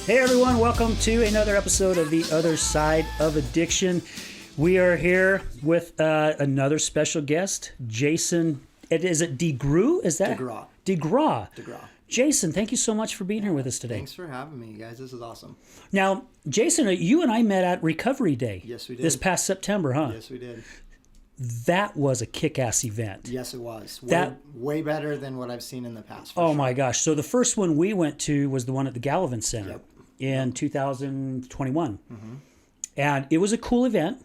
Hey everyone, welcome to another episode of The Other Side of Addiction. We are here with another special guest, Jason. Is it DeGraw? Is that DeGraw. DeGraw. DeGraw. Jason, thank you so much for being here with us today. Thanks for having me, guys. This is awesome. Now, Jason, you and I met at Recovery Day. Yes, we did. This past September, huh? Yes, we did. That was a kick-ass event. Yes, it was. Way better than what I've seen in the past. Oh, my gosh. So the first one we went to was the one at the Gallivan Center in 2021. Mm-hmm. And it was a cool event.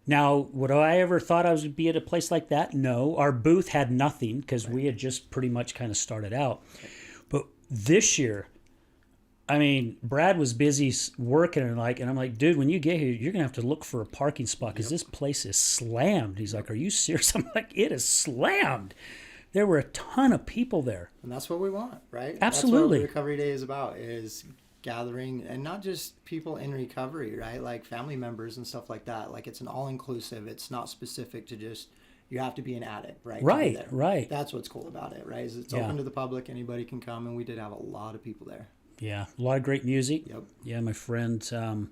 Now, would I ever thought I would be at a place like that? No. Our booth had nothing because we had just pretty much kind of started out. But this year, I mean, Brad was busy working and I'm like, dude, when you get here, you're going to have to look for a parking spot because this place is slammed. He's like, are you serious? I'm like, it is slammed. There were a ton of people there. And that's what we want, right? Absolutely. That's what Recovery Day is about, is gathering, and not just people in recovery, right? Like family members and stuff like that. Like, it's an all-inclusive. It's not specific to just, you have to be an addict, right? Right. That's what's cool about it, right? Is it's open to the public. Anybody can come, and we did have a lot of people there. Yeah, a lot of great music. Yep. Yeah, my friend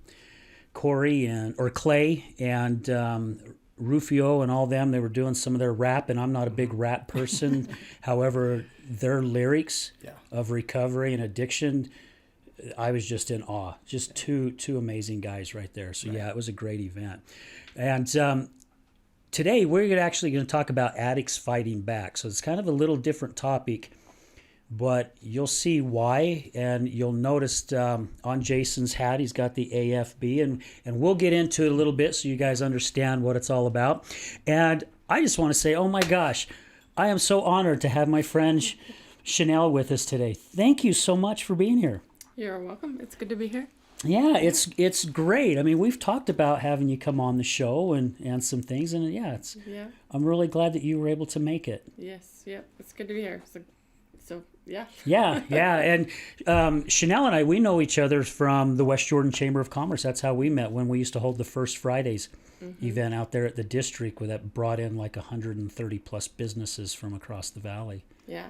Corey Clay and Rufio and all them, they were doing some of their rap, and I'm not a big rap person. However, their lyrics of recovery and addiction, I was just in awe. Just two amazing guys right there. So yeah, it was a great event. And today we're actually going to talk about addicts fighting back. So it's kind of a little different topic, but you'll see why, and you'll notice on Jason's hat he's got the AFB, and we'll get into it a little bit so you guys understand what it's all about. And I just want to say, oh my gosh, I am so honored to have my friend Chenelle with us today. Thank you so much for being here. You're welcome. It's good to be here. Yeah, it's great. I mean, we've talked about having you come on the show and some things, and I'm really glad that you were able to make it. Yes, it's good to be here. So yeah. Yeah. And Chenelle and I, we know each other from the West Jordan Chamber of Commerce. That's how we met when we used to hold the First Fridays event out there at the district, where that brought in like 130 plus businesses from across the valley. Yeah.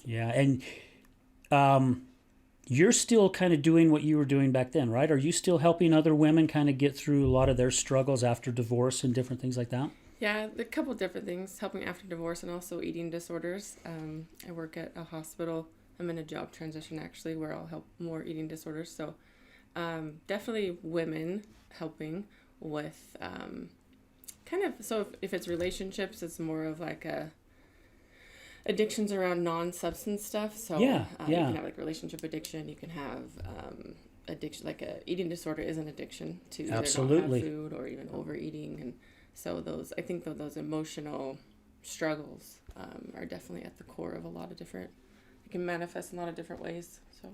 And you're still kind of doing what you were doing back then, right? Are you still helping other women kind of get through a lot of their struggles after divorce and different things like that? Yeah, a couple different things, helping after divorce and also eating disorders. I work at a hospital. I'm in a job transition, actually, where I'll help more eating disorders. So definitely women helping with so if it's relationships, it's more of like addictions around non-substance stuff. So you can have like relationship addiction. You can have addiction, like a eating disorder is an addiction to either not have food or even overeating. And so I think those emotional struggles are definitely at the core of a lot of different, it can manifest in a lot of different ways. So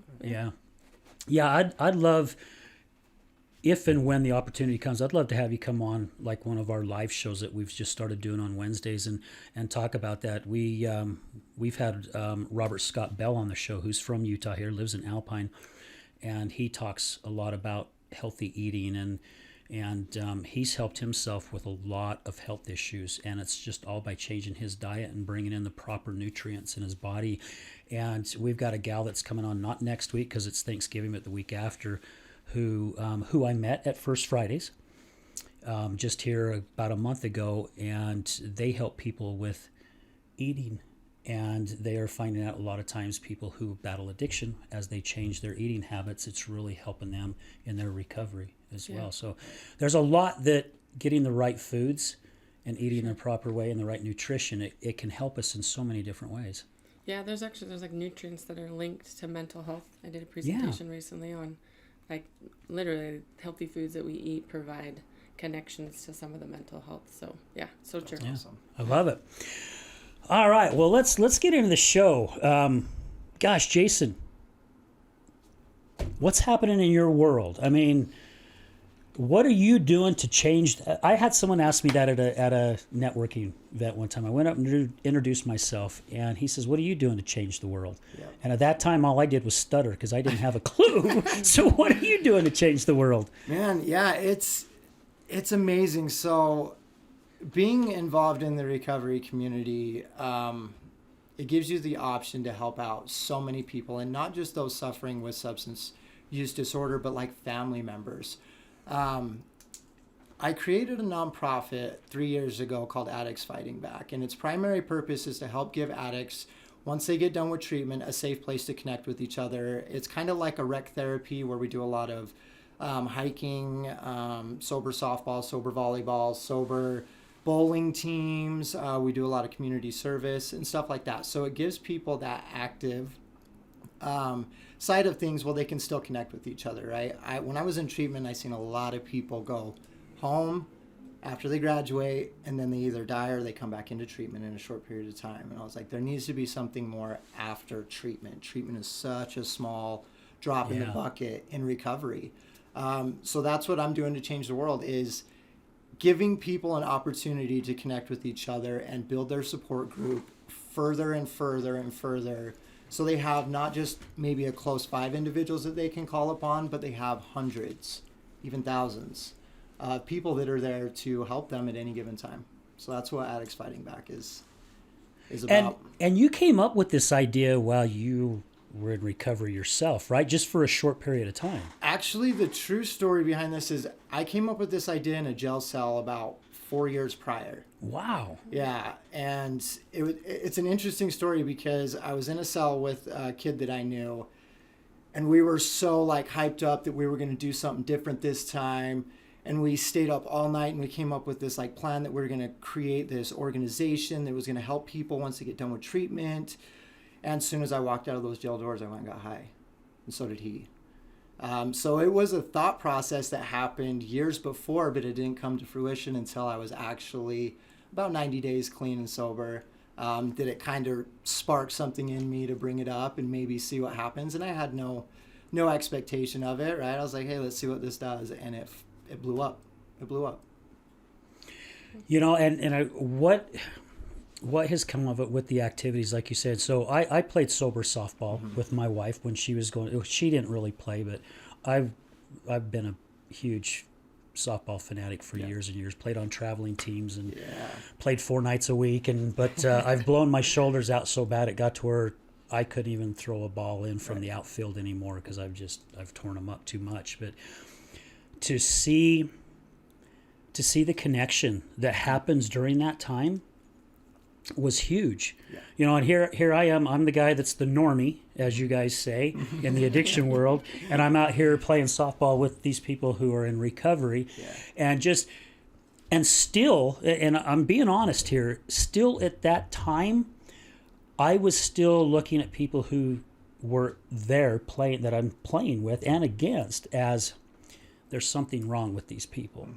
I'd love, if and when the opportunity comes, I'd love to have you come on like one of our live shows that we've just started doing on Wednesdays and talk about that. We've had Robert Scott Bell on the show, who's from Utah here, lives in Alpine, and he talks a lot about healthy eating, and he's helped himself with a lot of health issues, and it's just all by changing his diet and bringing in the proper nutrients in his body. And we've got a gal that's coming on, not next week because it's Thanksgiving, but the week after, who I met at First Fridays just here about a month ago, and they help people with eating. And they are finding out a lot of times people who battle addiction, as they change their eating habits, it's really helping them in their recovery as well. So there's a lot that getting the right foods and eating the proper way and the right nutrition, it can help us in so many different ways. Yeah, there's like nutrients that are linked to mental health. I did a presentation recently on like literally healthy foods that we eat provide connections to some of the mental health. So so true. Yeah. Awesome. I love it. All right, well, let's get into the show. Gosh, Jason, what's happening in your world? I mean, what are you doing to change that? I had someone ask me that at a networking event one time. I went up and introduced myself, and he says, what are you doing to change the world? Yep. And at that time, all I did was stutter because I didn't have a clue. So what are you doing to change the world? Man, yeah, it's amazing. So being involved in the recovery community, it gives you the option to help out so many people, and not just those suffering with substance use disorder, but like family members. I created a nonprofit 3 years ago called Addicts Fighting Back, and its primary purpose is to help give addicts, once they get done with treatment, a safe place to connect with each other. It's kind of like a rec therapy where we do a lot of hiking, sober softball, sober volleyball, sober bowling teams. We do a lot of community service and stuff like that. So it gives people that active side of things while they can still connect with each other, right? When I was in treatment, I seen a lot of people go home after they graduate, and then they either die or they come back into treatment in a short period of time. And I was like, there needs to be something more after treatment. Treatment is such a small drop in the bucket in recovery. So that's what I'm doing to change the world, is giving people an opportunity to connect with each other and build their support group further and further and further. So they have not just maybe a close 5 individuals that they can call upon, but they have hundreds, even thousands of people that are there to help them at any given time. So that's what Addicts Fighting Back is about. And you came up with this idea while you were in recovery yourself, right? Just for a short period of time. Actually, the true story behind this is I came up with this idea in a jail cell about 4 years prior. Wow. Yeah, and it's an interesting story because I was in a cell with a kid that I knew, and we were so like hyped up that we were going to do something different this time, and we stayed up all night and we came up with this like plan that we were going to create this organization that was going to help people once they get done with treatment. And as soon as I walked out of those jail doors, I went and got high, and so did he. So it was a thought process that happened years before, but it didn't come to fruition until I was actually about 90 days clean and sober. That it kind of sparked something in me to bring it up and maybe see what happens. And I had no expectation of it, right? I was like, hey, let's see what this does. And it blew up. It blew up. You know, what has come of it with the activities, like you said? So I played sober softball with my wife when she was going. She didn't really play, but I've been a huge softball fanatic for years and years. Played on traveling teams and played 4 nights a week. But I've blown my shoulders out so bad it got to where I couldn't even throw a ball in from the outfield anymore because I've torn them up too much. But to see the connection that happens during that time was huge. You know, and here I am. I'm the guy that's the normie, as you guys say, in the addiction world, and I'm out here playing softball with these people who are in recovery, and still, and I'm being honest here, still at that time, I was still looking at people who were there playing, that I'm playing with and against, as there's something wrong with these people.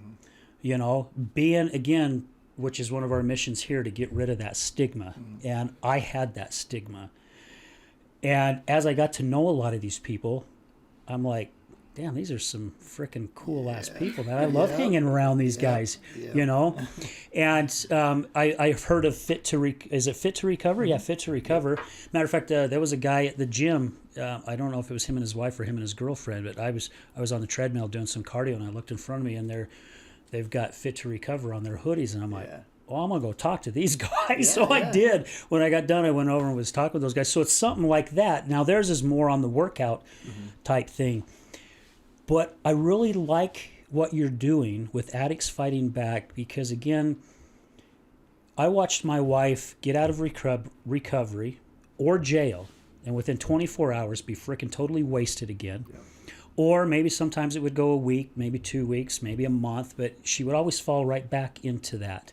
You know, being, again, which is one of our missions here, to get rid of that stigma. And I had that stigma. And as I got to know a lot of these people, I'm like, damn, these are some freaking cool ass people, man. I love hanging around these guys, you know? And I've heard of is it Fit to Recover? Yeah, Fit to Recover. Matter of fact, there was a guy at the gym. I don't know if it was him and his wife or him and his girlfriend, but I was on the treadmill doing some cardio, and I looked in front of me, and they've got Fit to Recover on their hoodies, and I'm like, well, I'm going to go talk to these guys. So I did. When I got done, I went over and was talking with those guys. So it's something like that. Now, theirs is more on the workout type thing. But I really like what you're doing with Addicts Fighting Back because, again, I watched my wife get out of recovery or jail and within 24 hours be freaking totally wasted again. Or maybe sometimes it would go a week, maybe 2 weeks, maybe a month, but she would always fall right back into that.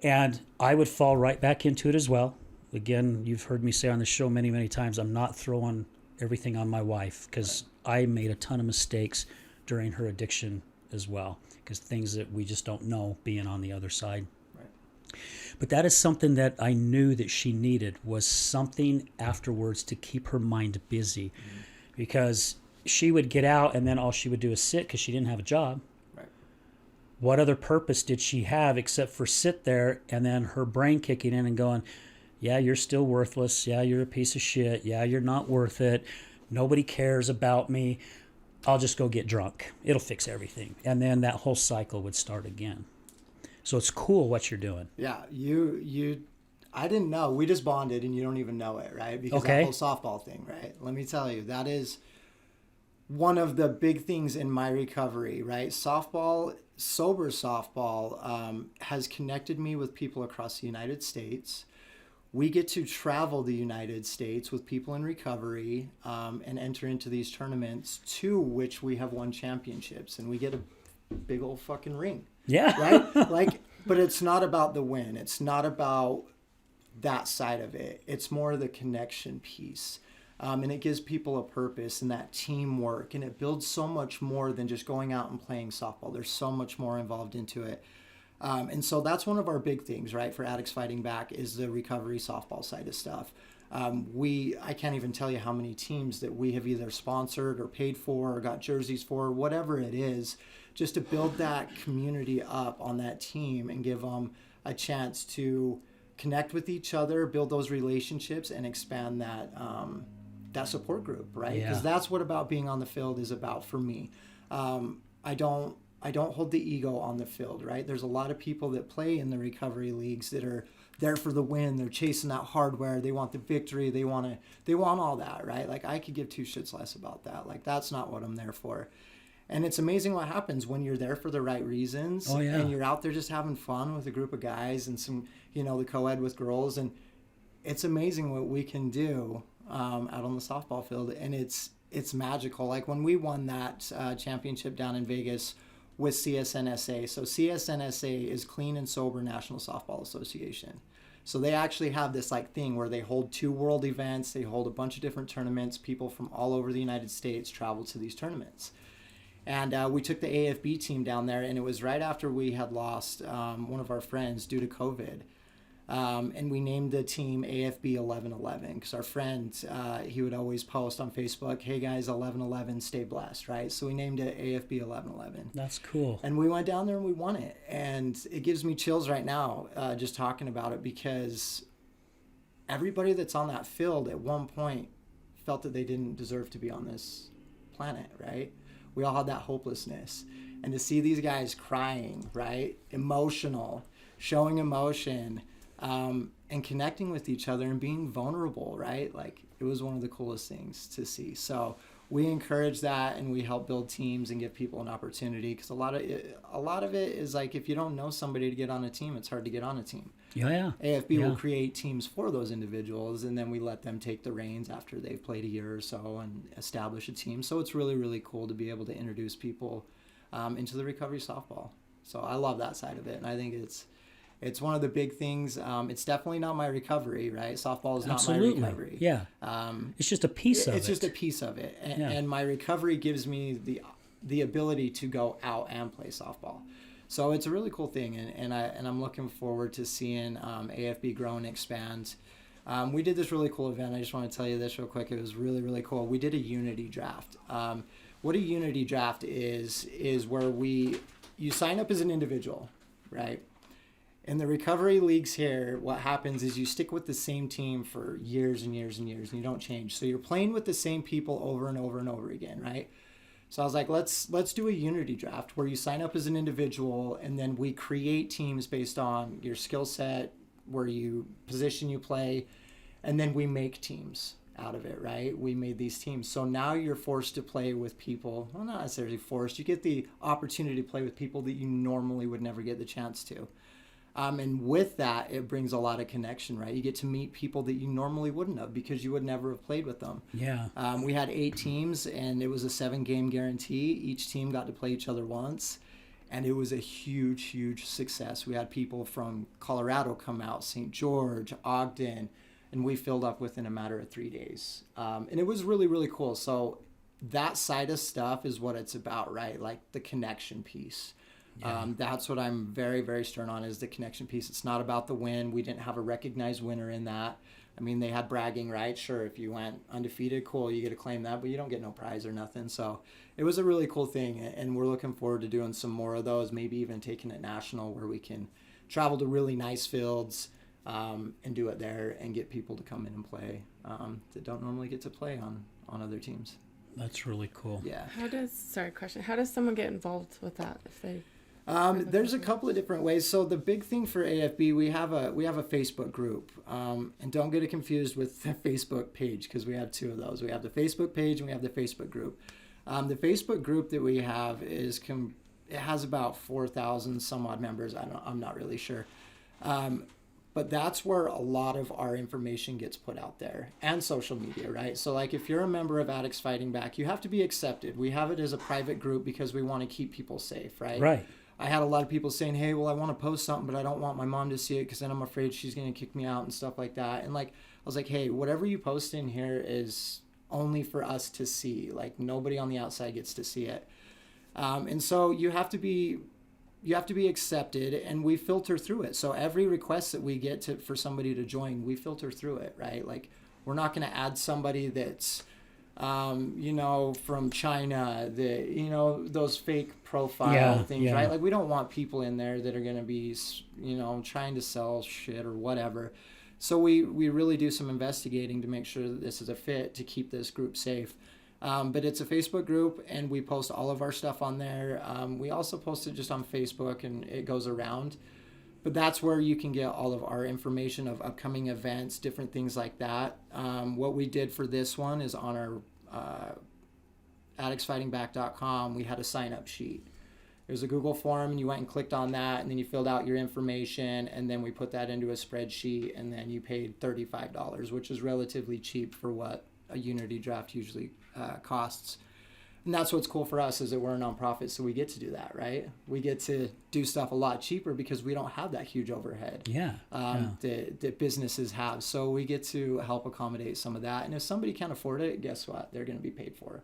And I would fall right back into it as well. Again, you've heard me say on the show many, many times, I'm not throwing everything on my wife because I made a ton of mistakes during her addiction as well, because things that we just don't know being on the other side. But that is something that I knew that she needed, was something afterwards to keep her mind busy, because she would get out and then all she would do is sit because she didn't have a job. What other purpose did she have except for sit there and then her brain kicking in and going, yeah, you're still worthless. Yeah, you're a piece of shit. Yeah, you're not worth it. Nobody cares about me. I'll just go get drunk. It'll fix everything. And then that whole cycle would start again. So it's cool what you're doing. Yeah, I didn't know. We just bonded, and you don't even know it, right? Because okay. that whole softball thing, right? Let me tell you, that is one of the big things in my recovery, right? Softball, sober softball, has connected me with people across the United States. We get to travel the United States with people in recovery and enter into these tournaments, to which we have won championships, and we get a big old fucking ring. Yeah. Right? Like, but it's not about the win. It's not about that side of it. It's more the connection piece. And it gives people a purpose and that teamwork, and it builds so much more than just going out and playing softball. There's so much more involved into it. And so that's one of our big things, right, for Addicts Fighting Back, is the recovery softball side of stuff. I can't even tell you how many teams that we have either sponsored or paid for or got jerseys for, whatever it is, just to build that community up on that team and give them a chance to connect with each other, build those relationships, and expand that support group, right? Because that's what about being on the field is about for me. I don't hold the ego on the field, right? There's a lot of people that play in the recovery leagues that are there for the win. They're chasing that hardware. They want the victory. They want all that, right? Like, I could give two shits less about that. Like, that's not what I'm there for. And it's amazing what happens when you're there for the right reasons. Oh, yeah. And you're out there just having fun with a group of guys and some, the co-ed with girls. And it's amazing what we can do out on the softball field. And it's magical. Like, when we won that championship down in Vegas with CSNSA. So CSNSA is Clean and Sober National Softball Association. So they actually have this like thing where they hold 2 world events. They hold a bunch of different tournaments. People from all over the United States travel to these tournaments. And we took the AFB team down there, and it was right after we had lost one of our friends due to COVID. And we named the team AFB 1111 because our friend, he would always post on Facebook, "Hey guys, 1111, stay blessed," right? So we named it AFB 1111. That's cool. And we went down there and we won it. And it gives me chills right now just talking about it, because everybody that's on that field at one point felt that they didn't deserve to be on this planet, right? We all had that hopelessness. And to see these guys crying, right? Emotional, showing emotion, and connecting with each other and being vulnerable, right? Like, it was one of the coolest things to see. So we encourage that, and we help build teams and give people an opportunity, because a lot of it is like, if you don't know somebody to get on a team, it's hard to get on a team. Yeah. AFB will create teams for those individuals, and then we let them take the reins after they've played a year or so and establish a team. So it's really, really cool to be able to introduce people into the recovery softball. So I love that side of it, and I think it's one of the big things. It's definitely not my recovery, right? Softball is not my recovery. Yeah. It's just a piece of it. It's just a piece of it. And my recovery gives me the ability to go out and play softball. So it's a really cool thing, and I'm looking forward to seeing AFB grow and expand. We did this really cool event. I just want to tell you this real quick. It was really, really cool. We did a unity draft. What a unity draft is where you sign up as an individual, right? In the recovery leagues here, what happens is you stick with the same team for years and years and years, and you don't change. So you're playing with the same people over and over and over again, right? So I was like, let's do a unity draft where you sign up as an individual, and then we create teams based on your skill set, where you position you play, and then we make teams out of it, right? We made these teams. So now you're forced to play with people, well, not necessarily forced, you get the opportunity to play with people that you normally would never get the chance to. And with that, it brings a lot of connection, right? You get to meet people that you normally wouldn't have, because you would never have played with them. Yeah. We had 8 teams, and it was a 7-game guarantee. Each team got to play each other once, and it was a huge, huge success. We had people from Colorado come out, St. George, Ogden, and we filled up within a matter of 3 days. And it was really, really cool. So that side of stuff is what it's about, right? Like the connection piece. Yeah. That's what I'm very, very stern on, is the connection piece. It's not about the win. We didn't have a recognized winner in that. I mean, they had bragging, right? Sure, if you went undefeated, cool, you get to claim that, but you don't get no prize or nothing. So it was a really cool thing, and we're looking forward to doing some more of those, maybe even taking it national, where we can travel to really nice fields and do it there and get people to come in and play that don't normally get to play on other teams. That's really cool. Yeah. How does someone get involved with that if they... There's a couple of different ways. So the big thing for AFB, we have a Facebook group, and don't get it confused with the Facebook page, because we have two of those. We have the Facebook page and we have the Facebook group. The Facebook group that we have it has about 4,000 some odd members. I'm not really sure. But that's where a lot of our information gets put out there, and social media, right? So like if you're a member of Addicts Fighting Back, you have to be accepted. We have it as a private group because we want to keep people safe, right? Right. I had a lot of people saying, hey, well, I want to post something, but I don't want my mom to see it because then I'm afraid she's going to kick me out and stuff like that. And like, I was like, hey, whatever you post in here is only for us to see. Like nobody on the outside gets to see it. And so you have to be accepted, and we filter through it. So every request that we get for somebody to join, we filter through it, right? Like we're not going to add somebody that's, from China, those fake profile things, right? Like we don't want people in there that are going to be, trying to sell shit or whatever. So we really do some investigating to make sure that this is a fit to keep this group safe. But it's a Facebook group, and we post all of our stuff on there. We also post it just on Facebook, and it goes around. But that's where you can get all of our information of upcoming events, different things like that. What we did for this one is on our addictsfightingback.com, we had a sign-up sheet. There's a Google form, and you went and clicked on that, and then you filled out your information, and then we put that into a spreadsheet, and then you paid $35, which is relatively cheap for what a Unity draft usually costs. And that's what's cool for us, is that we're a nonprofit, so we get to do that, right? We get to do stuff a lot cheaper because we don't have that huge overhead that businesses have. So we get to help accommodate some of that. And if somebody can't afford it, guess what? They're going to be paid for,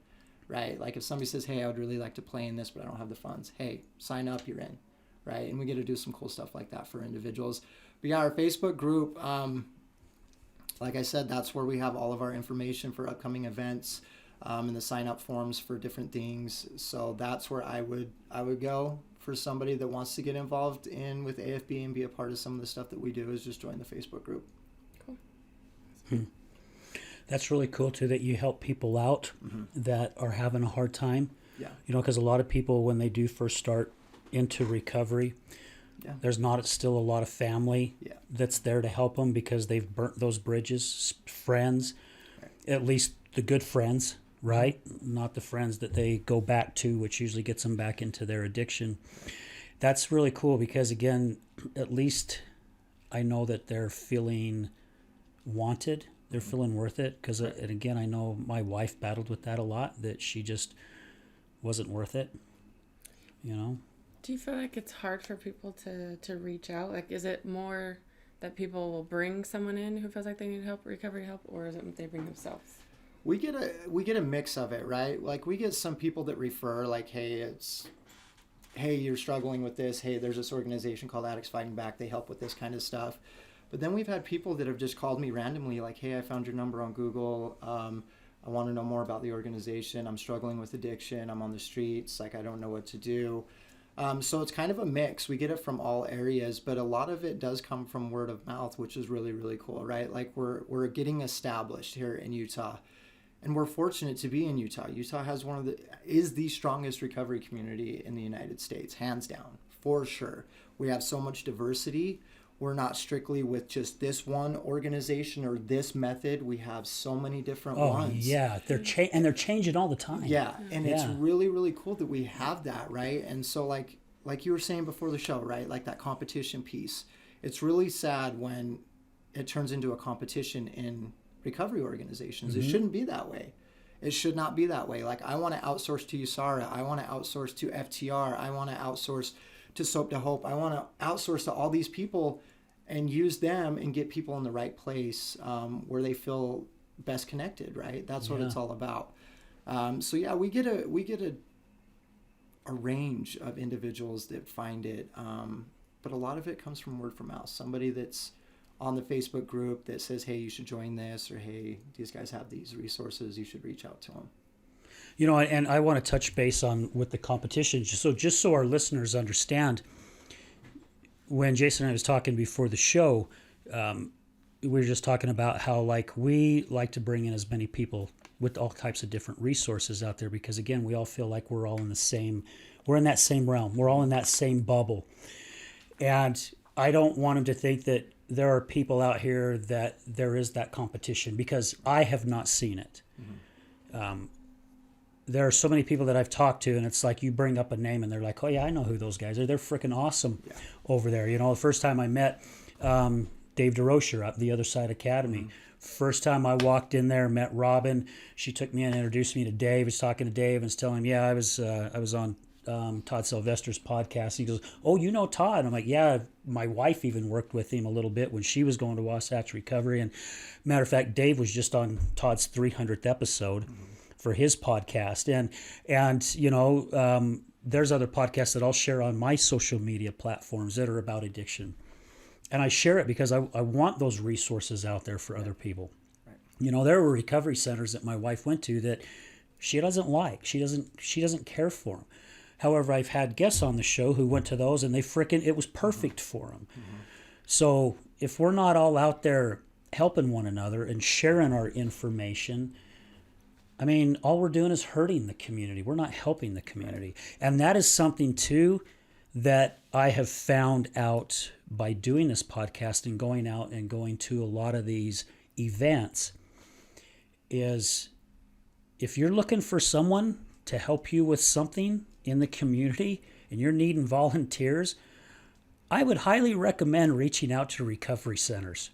right? Like if somebody says, hey, I would really like to play in this, but I don't have the funds. Hey, sign up, you're in, right? And we get to do some cool stuff like that for individuals. But yeah, our Facebook group, like I said, that's where we have all of our information for upcoming events. And the sign-up forms for different things. So that's where I would go for somebody that wants to get involved with AFB and be a part of some of the stuff that we do, is just join the Facebook group. Cool. That's really cool too, that you help people out that are having a hard time. Yeah. Because a lot of people, when they do first start into recovery, there's still a lot of family that's there to help them because they've burnt those bridges, friends, at least the good friends. Right? Not the friends that they go back to, which usually gets them back into their addiction. That's really cool because, again, at least I know that they're feeling wanted. They're feeling worth it. Because, and again, I know my wife battled with that a lot, that she just wasn't worth it. Do you feel like it's hard for people to reach out? Like, is it more that people will bring someone in who feels like they need help, recovery help, or is it they bring themselves? We get a mix of it, right? Like we get some people that refer, like, hey, you're struggling with this. Hey, there's this organization called Addicts Fighting Back. They help with this kind of stuff. But then we've had people that have just called me randomly, like, hey, I found your number on Google. I want to know more about the organization. I'm struggling with addiction. I'm on the streets. Like, I don't know what to do. So it's kind of a mix. We get it from all areas, but a lot of it does come from word of mouth, which is really, really cool, right? Like we're getting established here in Utah. And we're fortunate to be in Utah. Utah is the strongest recovery community in the United States, hands down, for sure. We have so much diversity. We're not strictly with just this one organization or this method. We have so many different ones. Yeah, they're changing all the time. Yeah, and it's really, really cool that we have that, right? And so like you were saying before the show, right? Like that competition piece. It's really sad when it turns into a competition in recovery organizations. It shouldn't be that way. It should not be that way. Like I want to outsource to USARA. I want to outsource to FTR. I want to outsource to Soap to Hope. I want to outsource to all these people and use them and get people in the right place where they feel best connected, right? That's what it's all about. So yeah, we get a range of individuals that find it, but a lot of it comes from word of mouth. Somebody that's on the Facebook group that says, hey, you should join this, or hey, these guys have these resources, you should reach out to them. And I want to touch base on with the competition, just so our listeners understand. When Jason and I was talking before the show, we were just talking about how we like to bring in as many people with all types of different resources out there, because again, we all feel like we're all in the same We're in that same realm. We're all in that same bubble. And I don't want them to think that there are people out here that there is that competition, because I have not seen it. There are so many people that I've talked to, and it's like you bring up a name and they're like, oh yeah, I know who those guys are. They're freaking awesome over there. You know, the first time I met Dave DeRocher at the Other Side Academy, first time I walked in there, met Robin. She took me in and introduced me to Dave. I was talking to Dave and was telling him, I was on Todd Sylvester's podcast. He goes, oh, you know Todd? I'm like, yeah, my wife even worked with him a little bit when she was going to Wasatch Recovery. And matter of fact, Dave was just on Todd's 300th episode for his podcast. And you know, there's other podcasts that I'll share on my social media platforms that are about addiction. And I share it because I want those resources out there for other people. Right. You know, there were recovery centers that my wife went to that she doesn't like. She doesn't care for them. However, I've had guests on the show who went to those and it was perfect for them. So if we're not all out there helping one another and sharing our information, I mean, all we're doing is hurting the community. We're not helping the community. And that is something, too, that I have found out by doing this podcast and going out and going to a lot of these events, is if you're looking for someone to help you with something in the community and you're needing volunteers, I would highly recommend reaching out to recovery centers,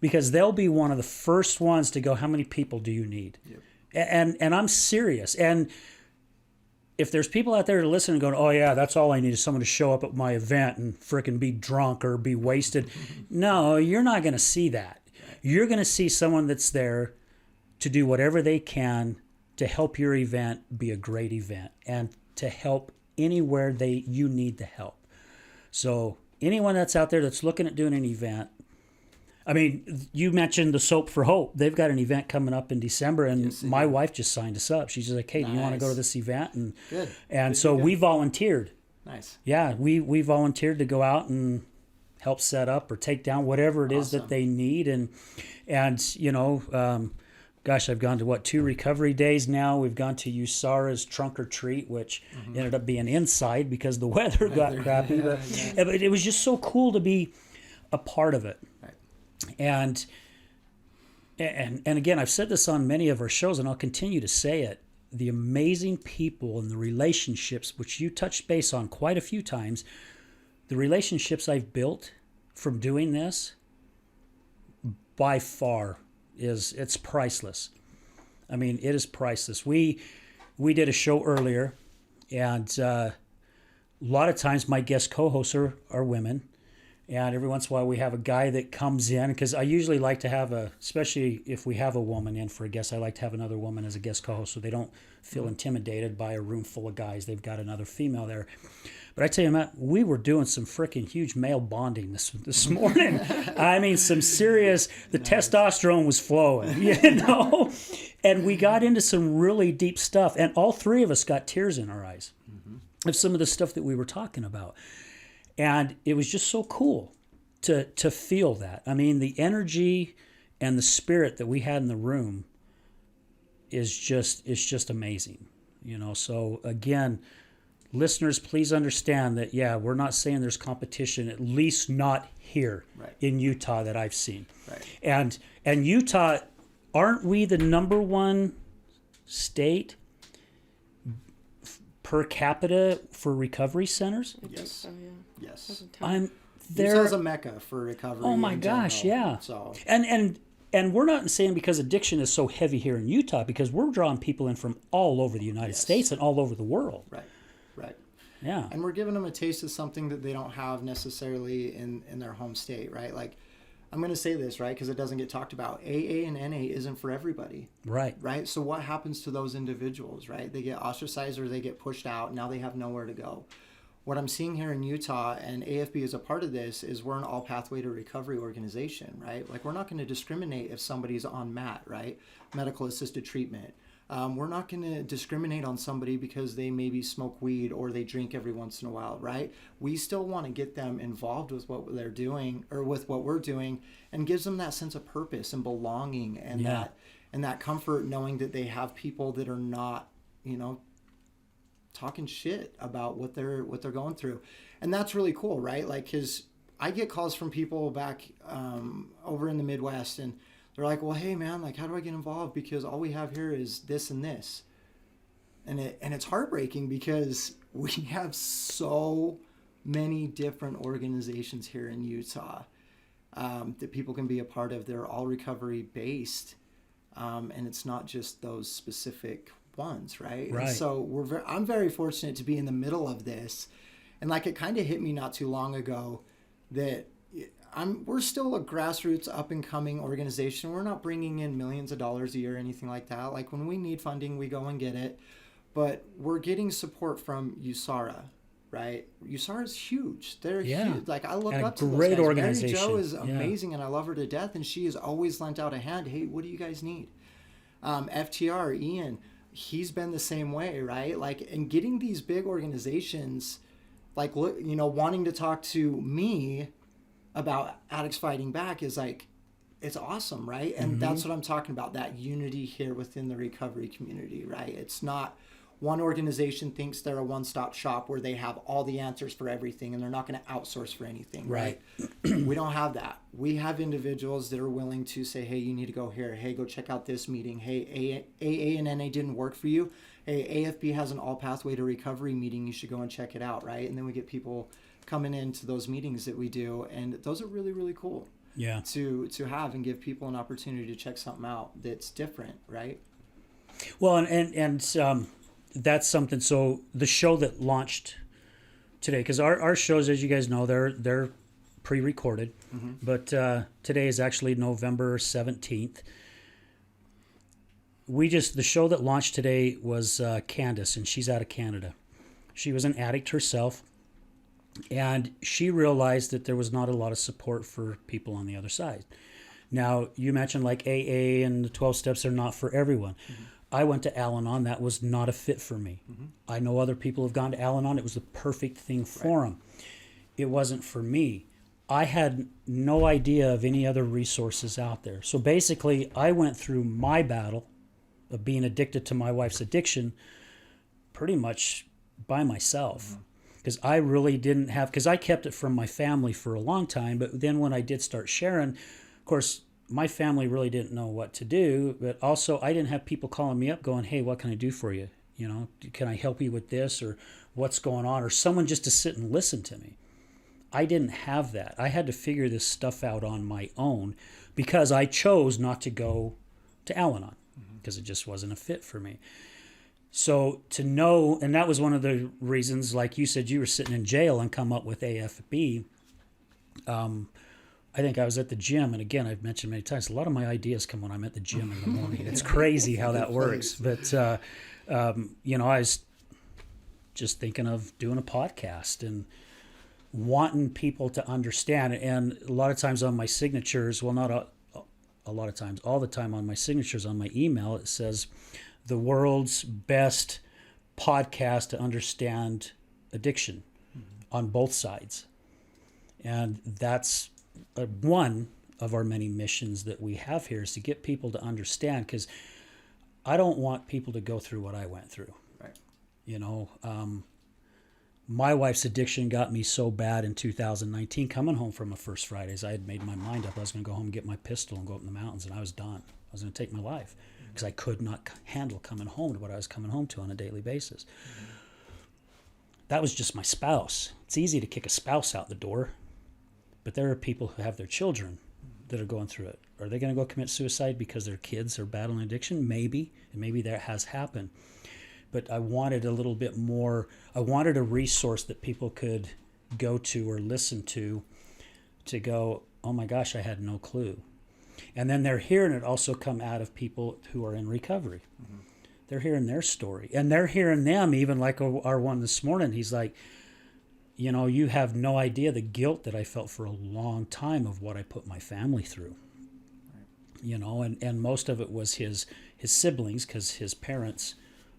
because they'll be one of the first ones to go, how many people do you need? Yep. And I'm serious. And if there's people out there listening going, oh yeah, that's all I need is someone to show up at my event and frickin' be drunk or be wasted. No, you're not going to see that. You're going to see someone that's there to do whatever they can to help your event be a great event and to help anywhere you need the help. So anyone that's out there that's looking at doing an event, I mean, you mentioned the Soap for Hope. They've got an event coming up in December, and my wife just signed us up. She's just like, hey, do you want to go to this event? And good. And so we volunteered. Nice. Yeah, we volunteered to go out and help set up or take down whatever it is that they need. And you know, gosh, I've gone to 2 recovery days now. We've gone to USARA's Trunk or Treat, which ended up being inside because the weather got crappy. But it was just so cool to be a part of it. Right. And again, I've said this on many of our shows, and I'll continue to say it. The amazing people and the relationships, which you touched base on quite a few times, the relationships I've built from doing this, by far, it's priceless. I mean, it is priceless. We did a show earlier, and a lot of times my guest co-hosts are women. And every once in a while we have a guy that comes in, because I usually like to have especially if we have a woman in for a guest, I like to have another woman as a guest co-host so they don't feel intimidated by a room full of guys. They've got another female there. But I tell you, Matt, we were doing some freaking huge male bonding this morning. I mean, some serious, the testosterone was flowing, you know? And we got into some really deep stuff. And all 3 of us got tears in our eyes of some of the stuff that we were talking about. And it was just so cool to feel that. I mean, the energy and the spirit that we had in the room is just amazing, you know. So again, listeners, please understand that, we're not saying there's competition, at least not here in Utah that I've seen. Right. And Utah, aren't we the -- state per capita for recovery centers? Yes. So, yeah. Yes. I'm there. Utah's a mecca for recovery. Oh my gosh, general, yeah. So. And we're not saying because addiction is so heavy here in Utah, because we're drawing people in from all over the United States and all over the world. Right. Yeah. And we're giving them a taste of something that they don't have necessarily in their home state, right? Like, I'm going to say this, right, because it doesn't get talked about. AA and NA isn't for everybody. Right? So what happens to those individuals, right? They get ostracized or they get pushed out. Now they have nowhere to go. What I'm seeing here in Utah, and AFB is a part of this, is we're an all pathway to recovery organization, right? Like, we're not going to discriminate if somebody's on MAT, right? Medical assisted treatment. We're not going to discriminate on somebody because they maybe smoke weed or they drink every once in a while, right? We still want to get them involved with what they're doing or with what we're doing, and gives them that sense of purpose and belonging and that comfort knowing that they have people that are not, you know, talking shit about what they're going through. And that's really cool, right? Like, because I get calls from people back over in the Midwest, and they're like, well, hey man, like, how do I get involved? Because all we have here is this and this. And it's heartbreaking because we have so many different organizations here in Utah that people can be a part of. They're all recovery based. And it's not just those specific ones, right? Right. And so I'm very fortunate to be in the middle of this. And like, it kind of hit me not too long ago that we're still a grassroots up and coming organization. We're not bringing in millions of dollars a year or anything like that. Like, when we need funding, we go and get it. But we're getting support from USARA, right? USARA is huge. They're huge. Like, I look up to those guys. Great organization. Mary Jo is amazing, and I love her to death. And she has always lent out a hand. Hey, what do you guys need? FTR, Ian, he's been the same way, right? Like, and getting these big organizations, like, wanting to talk to me about Addicts Fighting Back is like, it's awesome, right? And that's what I'm talking about, that unity here within the recovery community, right? It's not one organization thinks they're a one-stop shop where they have all the answers for everything and they're not going to outsource for anything, right? We don't have that. We have individuals that are willing to say, hey, you need to go here. Hey, go check out this meeting. Hey, AA and NA didn't work for you. Hey, AFB has an all pathway to recovery meeting. You should go and check it out, right? And then we get people coming into those meetings that we do, and those are really, really cool. Yeah. To have and give people an opportunity to check something out that's different, right? Well, and that's something. So the show that launched today, because our shows, as you guys know, they're pre-recorded, but today is actually November 17th. The show that launched today was Candace, and she's out of Canada. She was an addict herself, and she realized that there was not a lot of support for people on the other side. Now, you mentioned like AA and the 12 steps are not for everyone. I went to Al-Anon. That was not a fit for me. I know other people have gone to Al-Anon. It was the perfect thing for them. It wasn't for me. I had no idea of any other resources out there. So basically, I went through my battle of being addicted to my wife's addiction pretty much by myself. Because I really didn't have, because I kept it from my family for a long time. But then when I did start sharing, of course, my family really didn't know what to do. But also, I didn't have people calling me up going, hey, what can I do for you? You know, can I help you with this, or what's going on? Or someone just to sit and listen to me. I didn't have that. I had to figure this stuff out on my own because I chose not to go to Al-Anon because it just wasn't a fit for me. So to know, and that was one of the reasons, like you said, you were sitting in jail and come up with AFB. I think I was at the gym, and again, I've mentioned many times, a lot of my ideas come when I'm at the gym in the morning. It's crazy how that works. But, you know, I was just thinking of doing a podcast and wanting people to understand. And a lot of times on my signatures, well, not a lot of times, all the time on my signatures on my email, it says, the world's best podcast to understand addiction on both sides. And that's one of our many missions that we have here, is to get people to understand, because I don't want people to go through what I went through. Right. You know, my wife's addiction got me so bad in 2019, coming home from a First Fridays, I had made my mind up. I was going to go home and get my pistol and go up in the mountains, and I was done. I was going to take my life because I could not handle coming home to what I was coming home to on a daily basis. That was just my spouse. It's easy to kick a spouse out the door, but there are people who have their children that are going through it. Are they going to go commit suicide because their kids are battling addiction? Maybe, and maybe that has happened. But I wanted a little bit more. I wanted a resource that people could go to or listen to go, oh my gosh, I had no clue. And then they're hearing it also come out of people who are in recovery. They're hearing their story. And they're hearing them, even like our one this morning. He's like, you know, you have no idea the guilt that I felt for a long time of what I put my family through. Right. You know, and most of it was his siblings, because his parents,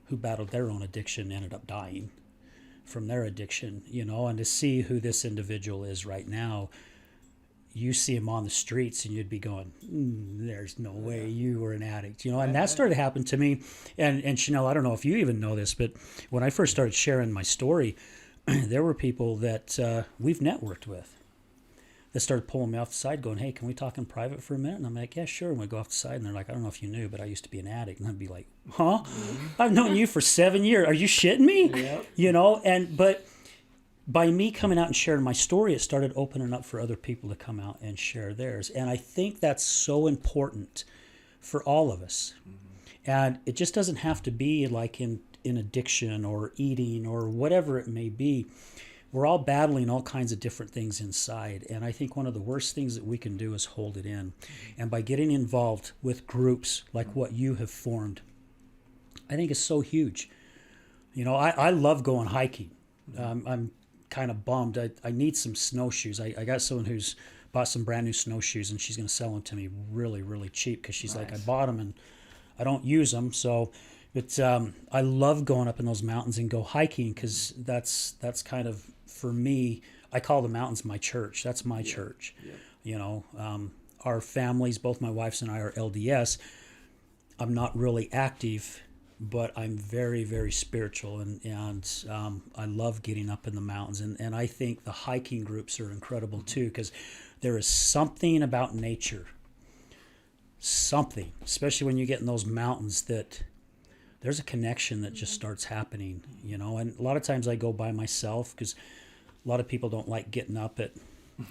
who battled their own addiction, ended up dying from their addiction, you know. And to see who this individual is right now, you see them on the streets and you'd be going, there's no way you were an addict, you know. And that started to happen to me. And Chenelle, I don't know if you even know this, but when I first started sharing my story, there were people that we've networked with that started pulling me off the side going, hey, can we talk in private for a minute? And I'm like, yeah, sure. And we go off the side and they're like, I don't know if you knew, but I used to be an addict. And I'd be like, huh? I've known you for 7 years. Are you shitting me? Yep. You know, but by me coming out and sharing my story, it started opening up for other people to come out and share theirs. And I think that's so important for all of us. And it just doesn't have to be like in addiction or eating or whatever it may be. We're all battling all kinds of different things inside. And I think one of the worst things that we can do is hold it in. And by getting involved with groups like what you have formed, I think is so huge. You know, I love going hiking. I'm kind of bummed. I need some snowshoes. I got someone who's bought some brand new snowshoes and she's going to sell them to me really, really cheap because she's like, I bought them and I don't use them. So, but I love going up in those mountains and go hiking because that's kind of, for me, I call the mountains my church. That's my church. Yeah. You know, our families, both my wife's and I are LDS. I'm not really active, but I'm very, very spiritual, and I love getting up in the mountains. And I think the hiking groups are incredible too, because there is something about nature, especially when you get in those mountains, that there's a connection that just starts happening, you know. And a lot of times I go by myself because a lot of people don't like getting up at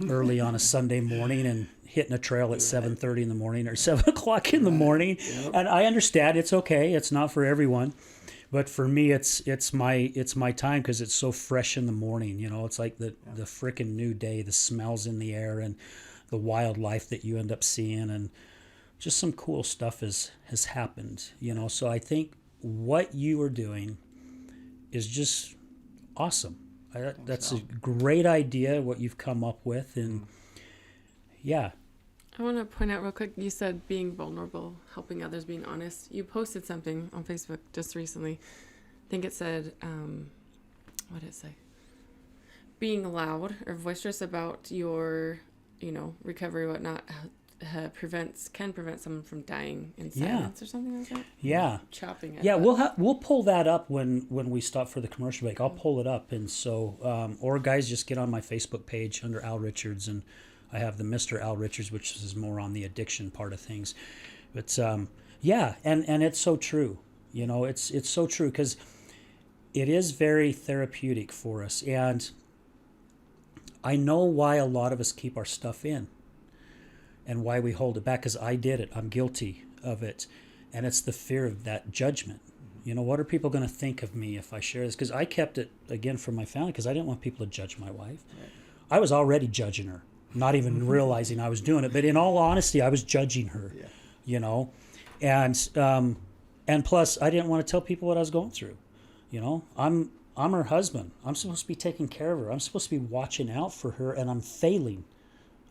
early on a Sunday morning and hitting a trail at 7:30 in the morning or 7 o'clock in the morning. Yep. And I understand it's okay. It's not for everyone. But for me, it's my time because it's so fresh in the morning. You know, it's like the frickin' new day, the smells in the air and the wildlife that you end up seeing, and just some cool stuff has happened, you know. So I think what you are doing is just awesome. That's a great idea, what you've come up with. And yeah. I want to point out real quick, you said being vulnerable, helping others, being honest. You posted something on Facebook just recently. I think it said, what did it say? Being loud or boisterous about your, you know, recovery, whatnot, can prevent someone from dying in silence or something like that. Yeah. Chopping it. Yeah, we'll pull that up when we stop for the commercial break. I'll pull it up, and so or guys, just get on my Facebook page under Al Richards, and I have the Mr. Al Richards, which is more on the addiction part of things. But yeah, and it's so true. You know, it's so true because it is very therapeutic for us, and I know why a lot of us keep our stuff in. And why we hold it back, because I did it. I'm guilty of it. And it's the fear of that judgment. You know, what are people going to think of me if I share this? Because I kept it, again, from my family, because I didn't want people to judge my wife. Right. I was already judging her, not even realizing I was doing it. But in all honesty, I was judging her, you know. And plus, I didn't want to tell people what I was going through. You know, I'm her husband. I'm supposed to be taking care of her. I'm supposed to be watching out for her, and I'm failing.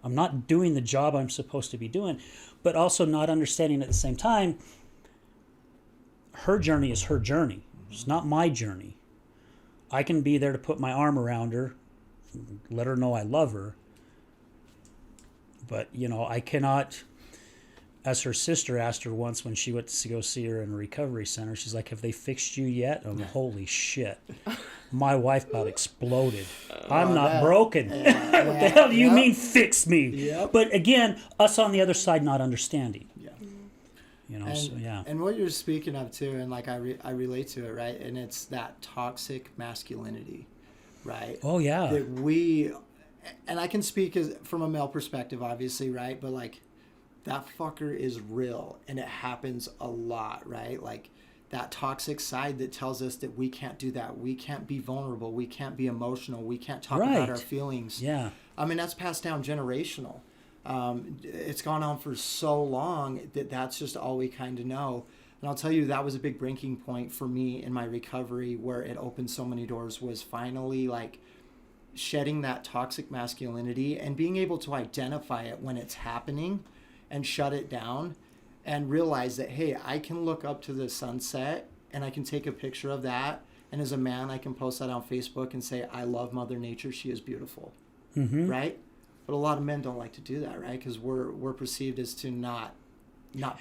I'm not doing the job I'm supposed to be doing, but also not understanding at the same time, her journey is her journey. It's not my journey. I can be there to put my arm around her, let her know I love her, but, you know, I cannot, as her sister asked her once when she went to go see her in a recovery center, she's like, have they fixed you yet? I'm holy shit. My wife about exploded. I'm not broken. What the hell do you mean fix me? Yep. But again, us on the other side not understanding. Yeah. You know, And what you're speaking of too, and like I relate to it, right? And it's that toxic masculinity, right? Oh yeah. That and I can speak from a male perspective, obviously, right? But like, that fucker is real, and it happens a lot, right? Like that toxic side that tells us that we can't do that. We can't be vulnerable. We can't be emotional. We can't talk about our feelings. Yeah. I mean, that's passed down generational. It's gone on for so long that that's just all we kind of know. And I'll tell you, that was a big breaking point for me in my recovery, where it opened so many doors, was finally like shedding that toxic masculinity and being able to identify it when it's happening and shut it down. And realize that, hey, I can look up to the sunset and I can take a picture of that. And as a man, I can post that on Facebook and say, I love Mother Nature. She is beautiful. Mm-hmm. Right? But a lot of men don't like to do that, right? Because we're perceived as to not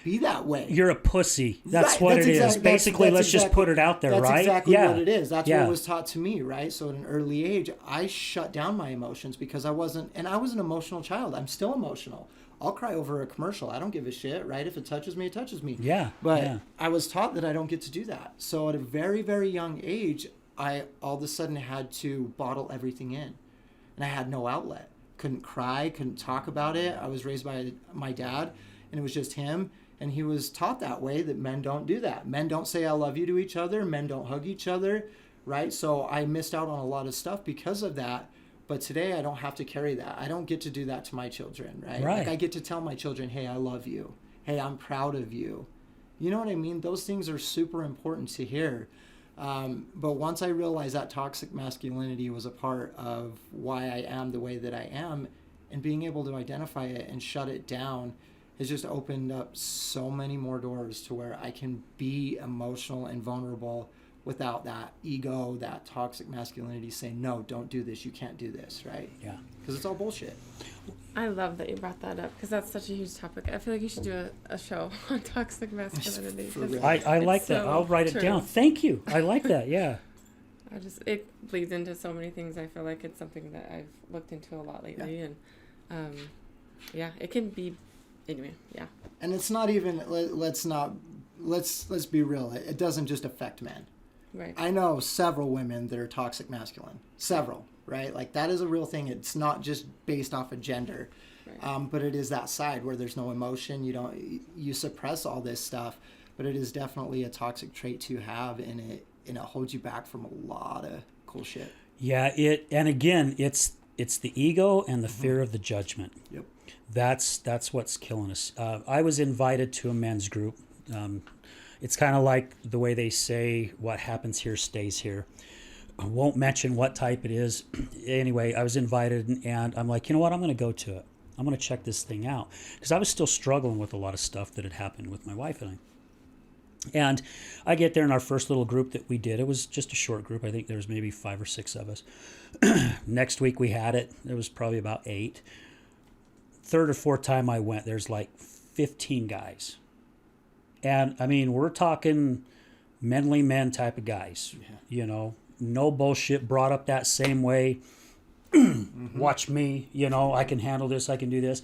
be that way. You're a pussy. That's right. What it is. Basically, let's just put it out there, that's right? That's exactly what it is. That's what was taught to me, right? So at an early age, I shut down my emotions because I was an emotional child. I'm still emotional. I'll cry over a commercial. I don't give a shit, right? If it touches me, it touches me. Yeah. But I was taught that I don't get to do that. So at a very, very young age, I all of a sudden had to bottle everything in. And I had no outlet. Couldn't cry, couldn't talk about it. I was raised by my dad, and it was just him. And he was taught that way, that men don't do that. Men don't say I love you to each other. Men don't hug each other, right? So I missed out on a lot of stuff because of that. But today I don't have to carry that. I don't get to do that to my children, right? Like I get to tell my children, hey, I love you. Hey, I'm proud of you. You know what I mean? Those things are super important to hear. But once I realized that toxic masculinity was a part of why I am the way that I am, and being able to identify it and shut it down has just opened up so many more doors to where I can be emotional and vulnerable without that ego, that toxic masculinity saying, no, don't do this, you can't do this, right? Yeah. Because it's all bullshit. I love that you brought that up because that's such a huge topic. I feel like you should do a show on toxic masculinity. I like that. I'll write it down. Thank you. I like that, yeah. It bleeds into so many things. I feel like it's something that I've looked into a lot lately. And it can be, anyway, yeah. And it's not even, let's be real. It doesn't just affect men. Right. I know several women that are toxic masculine. Several, right? Like that is a real thing. It's not just based off of gender, right. But it is that side where there's no emotion. You suppress all this stuff, but it is definitely a toxic trait to have, and it holds you back from a lot of cool shit. Yeah. And again, it's the ego and the fear of the judgment. Yep. That's what's killing us. I was invited to a men's group. It's kind of like the way they say what happens here stays here. I won't mention what type it is. Anyway, I was invited, and I'm like, you know what? I'm going to go to it. I'm going to check this thing out. Because I was still struggling with a lot of stuff that had happened with my wife and I. And I get there in our first little group that we did. It was just a short group. I think there was maybe 5 or 6 of us. Next week we had it. There was probably about 8. Third or fourth time I went, there's like 15 guys. And, I mean, we're talking mentally men type of guys, you know, no bullshit, brought up that same way. Watch me, you know, I can handle this, I can do this.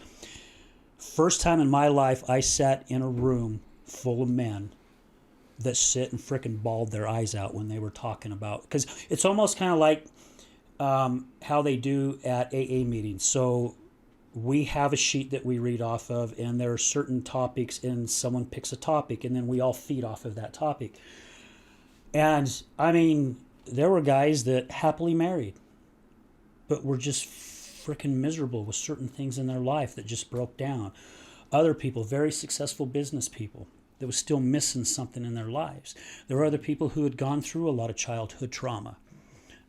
First time in my life I sat in a room full of men that sit and frickin' bawled their eyes out when they were talking about, because it's almost kind of like how they do at AA meetings. So we have a sheet that we read off of, and there are certain topics, and someone picks a topic, and then we all feed off of that topic. And, I mean, there were guys that happily married, but were just freaking miserable with certain things in their life that just broke down. Other people, very successful business people, that was still missing something in their lives. There were other people who had gone through a lot of childhood trauma,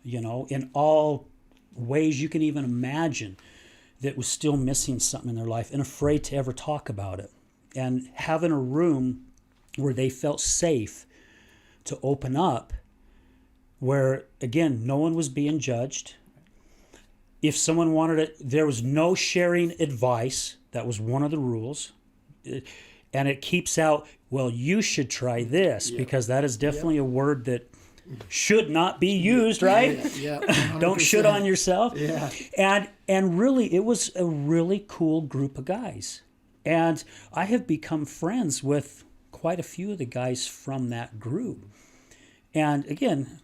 you know, in all ways you can even imagine, that was still missing something in their life and afraid to ever talk about it. And having a room where they felt safe to open up, where, again, no one was being judged. If someone wanted it, there was no sharing advice. That was one of the rules. And it keeps out, well, you should try this, because that is definitely a word that should not be used, right? Don't shit on yourself. And really, it was a really cool group of guys. And I have become friends with quite a few of the guys from that group. And again,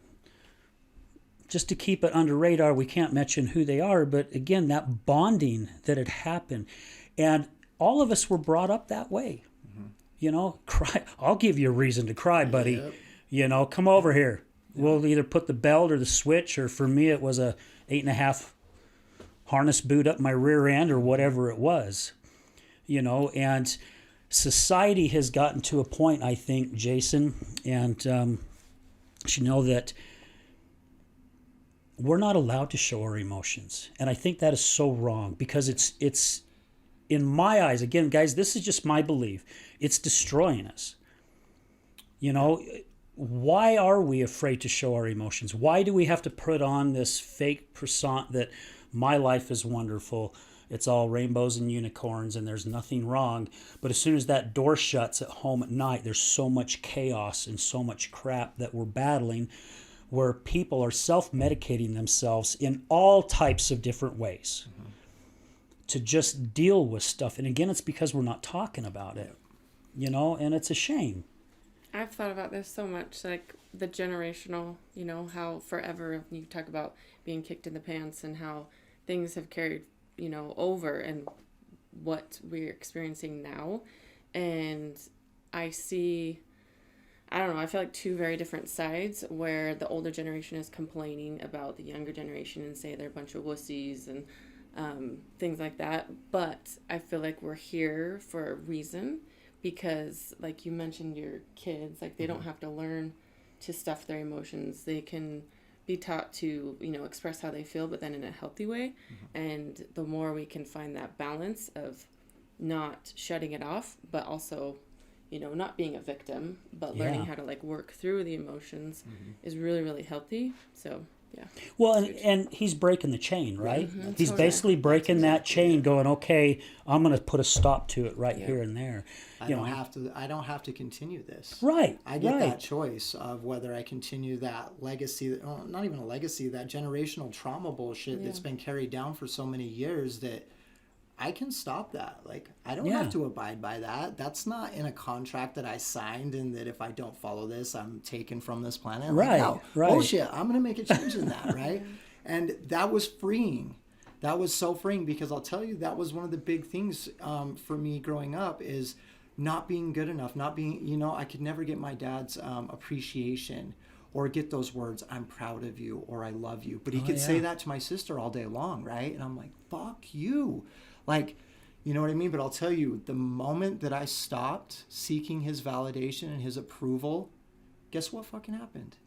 just to keep it under radar, we can't mention who they are, but again, that bonding that had happened. And all of us were brought up that way. You know, cry. I'll give you a reason to cry, buddy. You know, come over here. We'll either put the belt or the switch, or for me it was a 8.5 harness boot up my rear end, or whatever it was. You know, and society has gotten to a point, I think, Jason, and you know, that we're not allowed to show our emotions. And I think that is so wrong, because it's in my eyes, again, guys, this is just my belief, it's destroying us. You know, why are we afraid to show our emotions? Why do we have to put on this fake persona that my life is wonderful it's all rainbows and unicorns and there's nothing wrong. But as soon as that door shuts at home at night, there's so much chaos and so much crap that we're battling, where people are self-medicating themselves in all types of different ways to just deal with stuff. And again, it's because we're not talking about it, you know, and it's a shame. I've thought about this so much, like the generational, you know, how forever you talk about being kicked in the pants and how things have carried, you know, over and what we're experiencing now. And I see, I don't know, I feel like two very different sides where the older generation is complaining about the younger generation and say they're a bunch of wussies and things like that. But I feel like we're here for a reason. Because, like you mentioned, your kids, like, they don't have to learn to stuff their emotions. They can be taught to, you know, express how they feel, but then in a healthy way. And the more we can find that balance of not shutting it off, but also, you know, not being a victim, but learning how to, like, work through the emotions is really, really healthy. So, yeah. Well, and he's breaking the chain, right? He's basically breaking that chain, going, okay, I'm going to put a stop to it right here and there. I don't have to continue this. Right. I get that choice of whether I continue that legacy, not even a legacy, that generational trauma bullshit that's been carried down for so many years, that I can stop that. Like, I don't have to abide by that. That's not in a contract that I signed, and that if I don't follow this, I'm taken from this planet. Right, like, no, right. Bullshit. I'm going to make a change in that, right? And that was freeing. That was so freeing, because I'll tell you, that was one of the big things for me growing up, is not being good enough, not being, you know, I could never get my dad's appreciation or get those words, I'm proud of you, or I love you. But he could say that to my sister all day long, right? And I'm like, fuck you. Like, you know what I mean? But I'll tell you, the moment that I stopped seeking his validation and his approval, guess what fucking happened?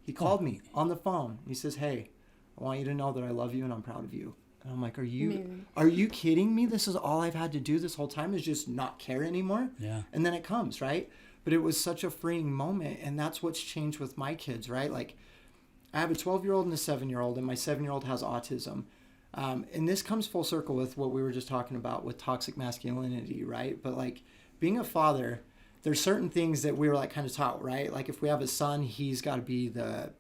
He called me on the phone. He says, hey, I want you to know that I love you and I'm proud of you. And I'm like, are you kidding me? This is all I've had to do this whole time, is just not care anymore? Yeah. And then it comes, right? But it was such a freeing moment. And that's what's changed with my kids, right? Like, I have a 12-year-old and a 7-year-old, and my 7-year-old has autism. And this comes full circle with what we were just talking about with toxic masculinity, right? But like, being a father, there's certain things that we were like kind of taught, right? Like, if we have a son, he's got to be the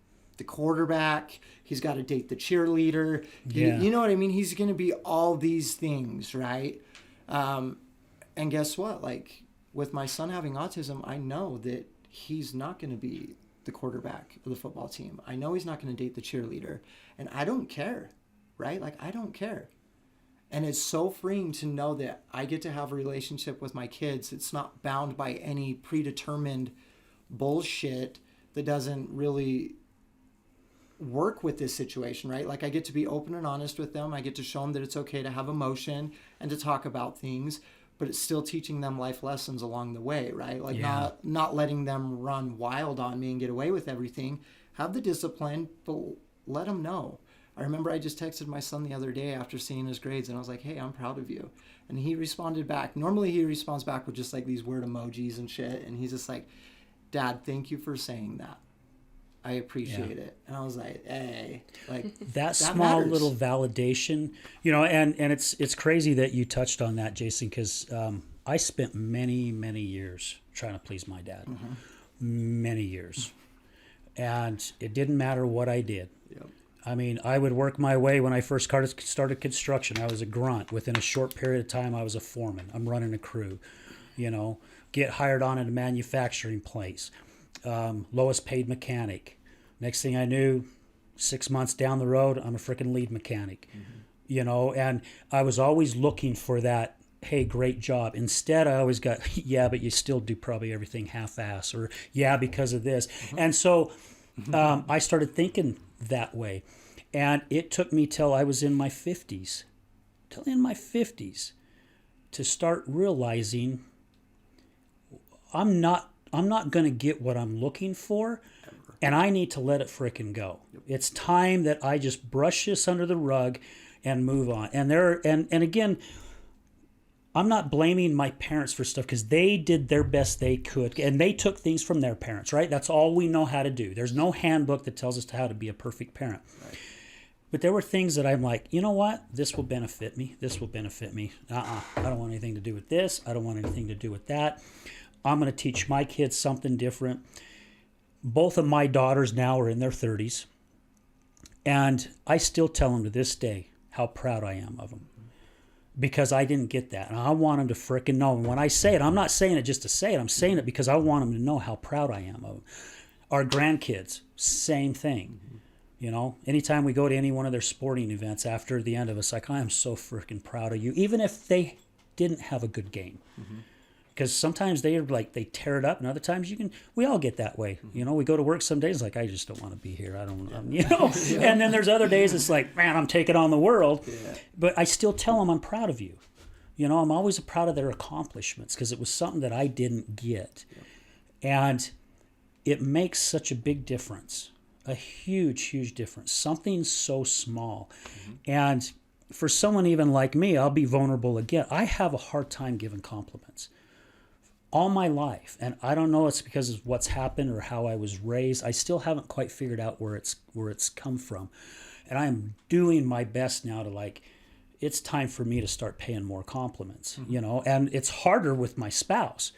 quarterback, he's got to date the cheerleader. You know what I mean? He's going to be all these things, right? And guess what? Like, with my son having autism, I know that he's not going to be the quarterback of the football team. I know he's not going to date the cheerleader, and I don't care. Right? Like, I don't care. And it's so freeing to know that I get to have a relationship with my kids. It's not bound by any predetermined bullshit that doesn't really work with this situation, right? Like, I get to be open and honest with them. I get to show them that it's okay to have emotion and to talk about things, but it's still teaching them life lessons along the way, right? Like, not letting them run wild on me and get away with everything. Have the discipline, but let them know. I remember I just texted my son the other day after seeing his grades, and I was like, hey, I'm proud of you. And he responded back. Normally he responds back with just like these weird emojis and shit. And he's just like, Dad, thank you for saying that. I appreciate it. And I was like, hey, like, that small matters. Little validation, you know, and it's crazy that you touched on that, Jason, because I spent many, many years trying to please my dad. Many years. And it didn't matter what I did. I mean, I would work my way. When I first started construction, I was a grunt. Within a short period of time, I was a foreman. I'm running a crew, you know, get hired on at a manufacturing place, lowest paid mechanic. Next thing I knew, 6 months down the road, I'm a freaking lead mechanic, you know, and I was always looking for that, hey, great job. Instead, I always got, yeah, but you still do probably everything half-ass, or yeah, because of this. And so I started thinking that way. And it took me till I was in my 50s, to start realizing I'm not going to get what I'm looking for, and I need to let it frickin' go. It's time that I just brush this under the rug and move on. And again, I'm not blaming my parents for stuff, because they did their best they could, and they took things from their parents, right? That's all we know how to do. There's no handbook that tells us how to be a perfect parent. Right. But there were things that I'm like, you know what? This will benefit me. This will benefit me. I don't want anything to do with this. I don't want anything to do with that. I'm going to teach my kids something different. Both of my daughters now are in their 30s. And I still tell them to this day how proud I am of them. Because I didn't get that. And I want them to frickin' know. And when I say it, I'm not saying it just to say it. I'm saying it because I want them to know how proud I am of them. Our grandkids, same thing. You know, anytime we go to any one of their sporting events after the end of it's like, I am so freaking proud of you, even if they didn't have a good game. Because sometimes they tear it up, and other times we all get that way. You know, we go to work some days like, I just don't want to be here. I don't, you know. And then there's other days it's like, man, I'm taking on the world. But I still tell them I'm proud of you. You know, I'm always proud of their accomplishments because it was something that I didn't get. And it makes such a big difference. A huge, huge difference. Something so small. And for someone even like me, I'll be vulnerable again. I have a hard time giving compliments all my life. And I don't know it's because of what's happened or how I was raised. I still haven't quite figured out where it's come from. And I'm doing my best now to it's time for me to start paying more compliments, you know, and it's harder with my spouse.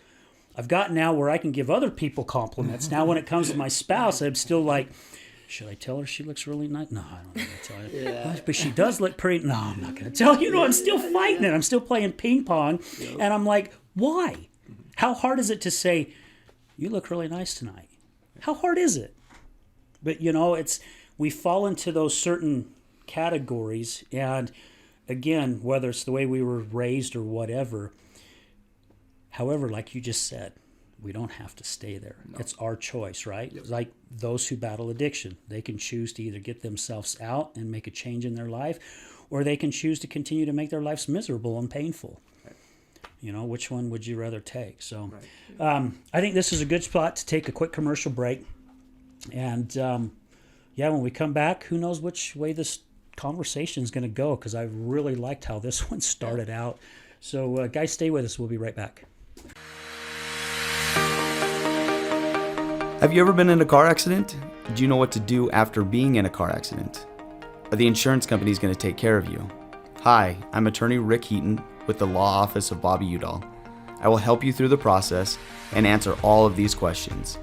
I've gotten now where I can give other people compliments. Now when it comes to my spouse, I'm still like, should I tell her she looks really nice? No, I don't want to tell her. But she does look pretty. No, I'm not going to tell her. You know, I'm still fighting it. I'm still playing ping pong. And I'm like, why? How hard is it to say, you look really nice tonight? How hard is it? But, you know, we fall into those certain categories. And, again, whether it's the way we were raised or whatever, however, like you just said, we don't have to stay there. No. It's our choice, right? Yep. Like those who battle addiction, they can choose to either get themselves out and make a change in their life, or they can choose to continue to make their lives miserable and painful. Right. You know, which one would you rather take? So I think this is a good spot to take a quick commercial break. And, when we come back, who knows which way this conversation is going to go, because I really liked how this one started out. So, guys, stay with us. We'll be right back. Have you ever been in a car accident? Do you know what to do after being in a car accident? Are the insurance companies going to take care of you? Hi, I'm attorney Rick Heaton with the Law Office of Bobby Udall. I will help you through the process and answer all of these questions.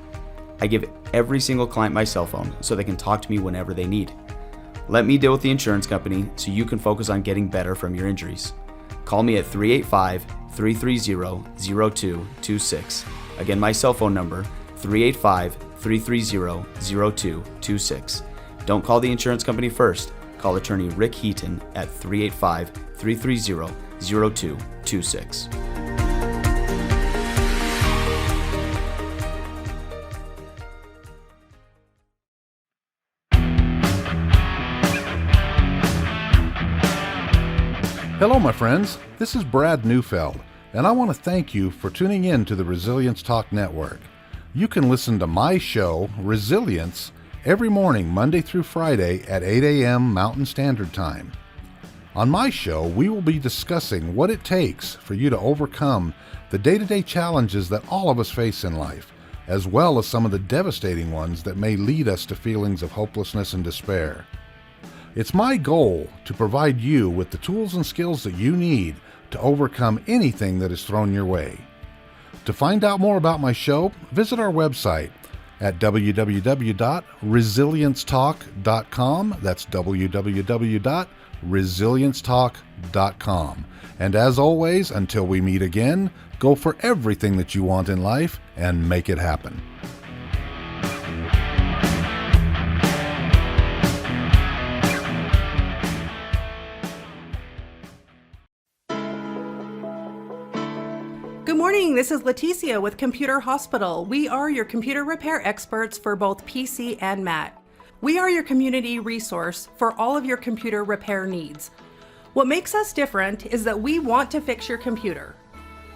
I give every single client my cell phone so they can talk to me whenever they need. Let me deal with the insurance company so you can focus on getting better from your injuries. Call me at 385-330-0226. Again, my cell phone number, 385-330-0226. Don't call the insurance company first. Call attorney Rick Heaton at 385-330-0226. Hello, my friends. This is Brad Neufeld, and I want to thank you for tuning in to the Resilience Talk Network. You can listen to my show, Resilience, every morning, Monday through Friday at 8 a.m. Mountain Standard Time. On my show, we will be discussing what it takes for you to overcome the day-to-day challenges that all of us face in life, as well as some of the devastating ones that may lead us to feelings of hopelessness and despair. It's my goal to provide you with the tools and skills that you need to overcome anything that is thrown your way. To find out more about my show, visit our website at www.resiliencetalk.com. That's www.resiliencetalk.com. And as always, until we meet again, go for everything that you want in life and make it happen. Good morning, this is Leticia with Computer Hospital. We are your computer repair experts for both PC and Mac. We are your community resource for all of your computer repair needs. What makes us different is that we want to fix your computer.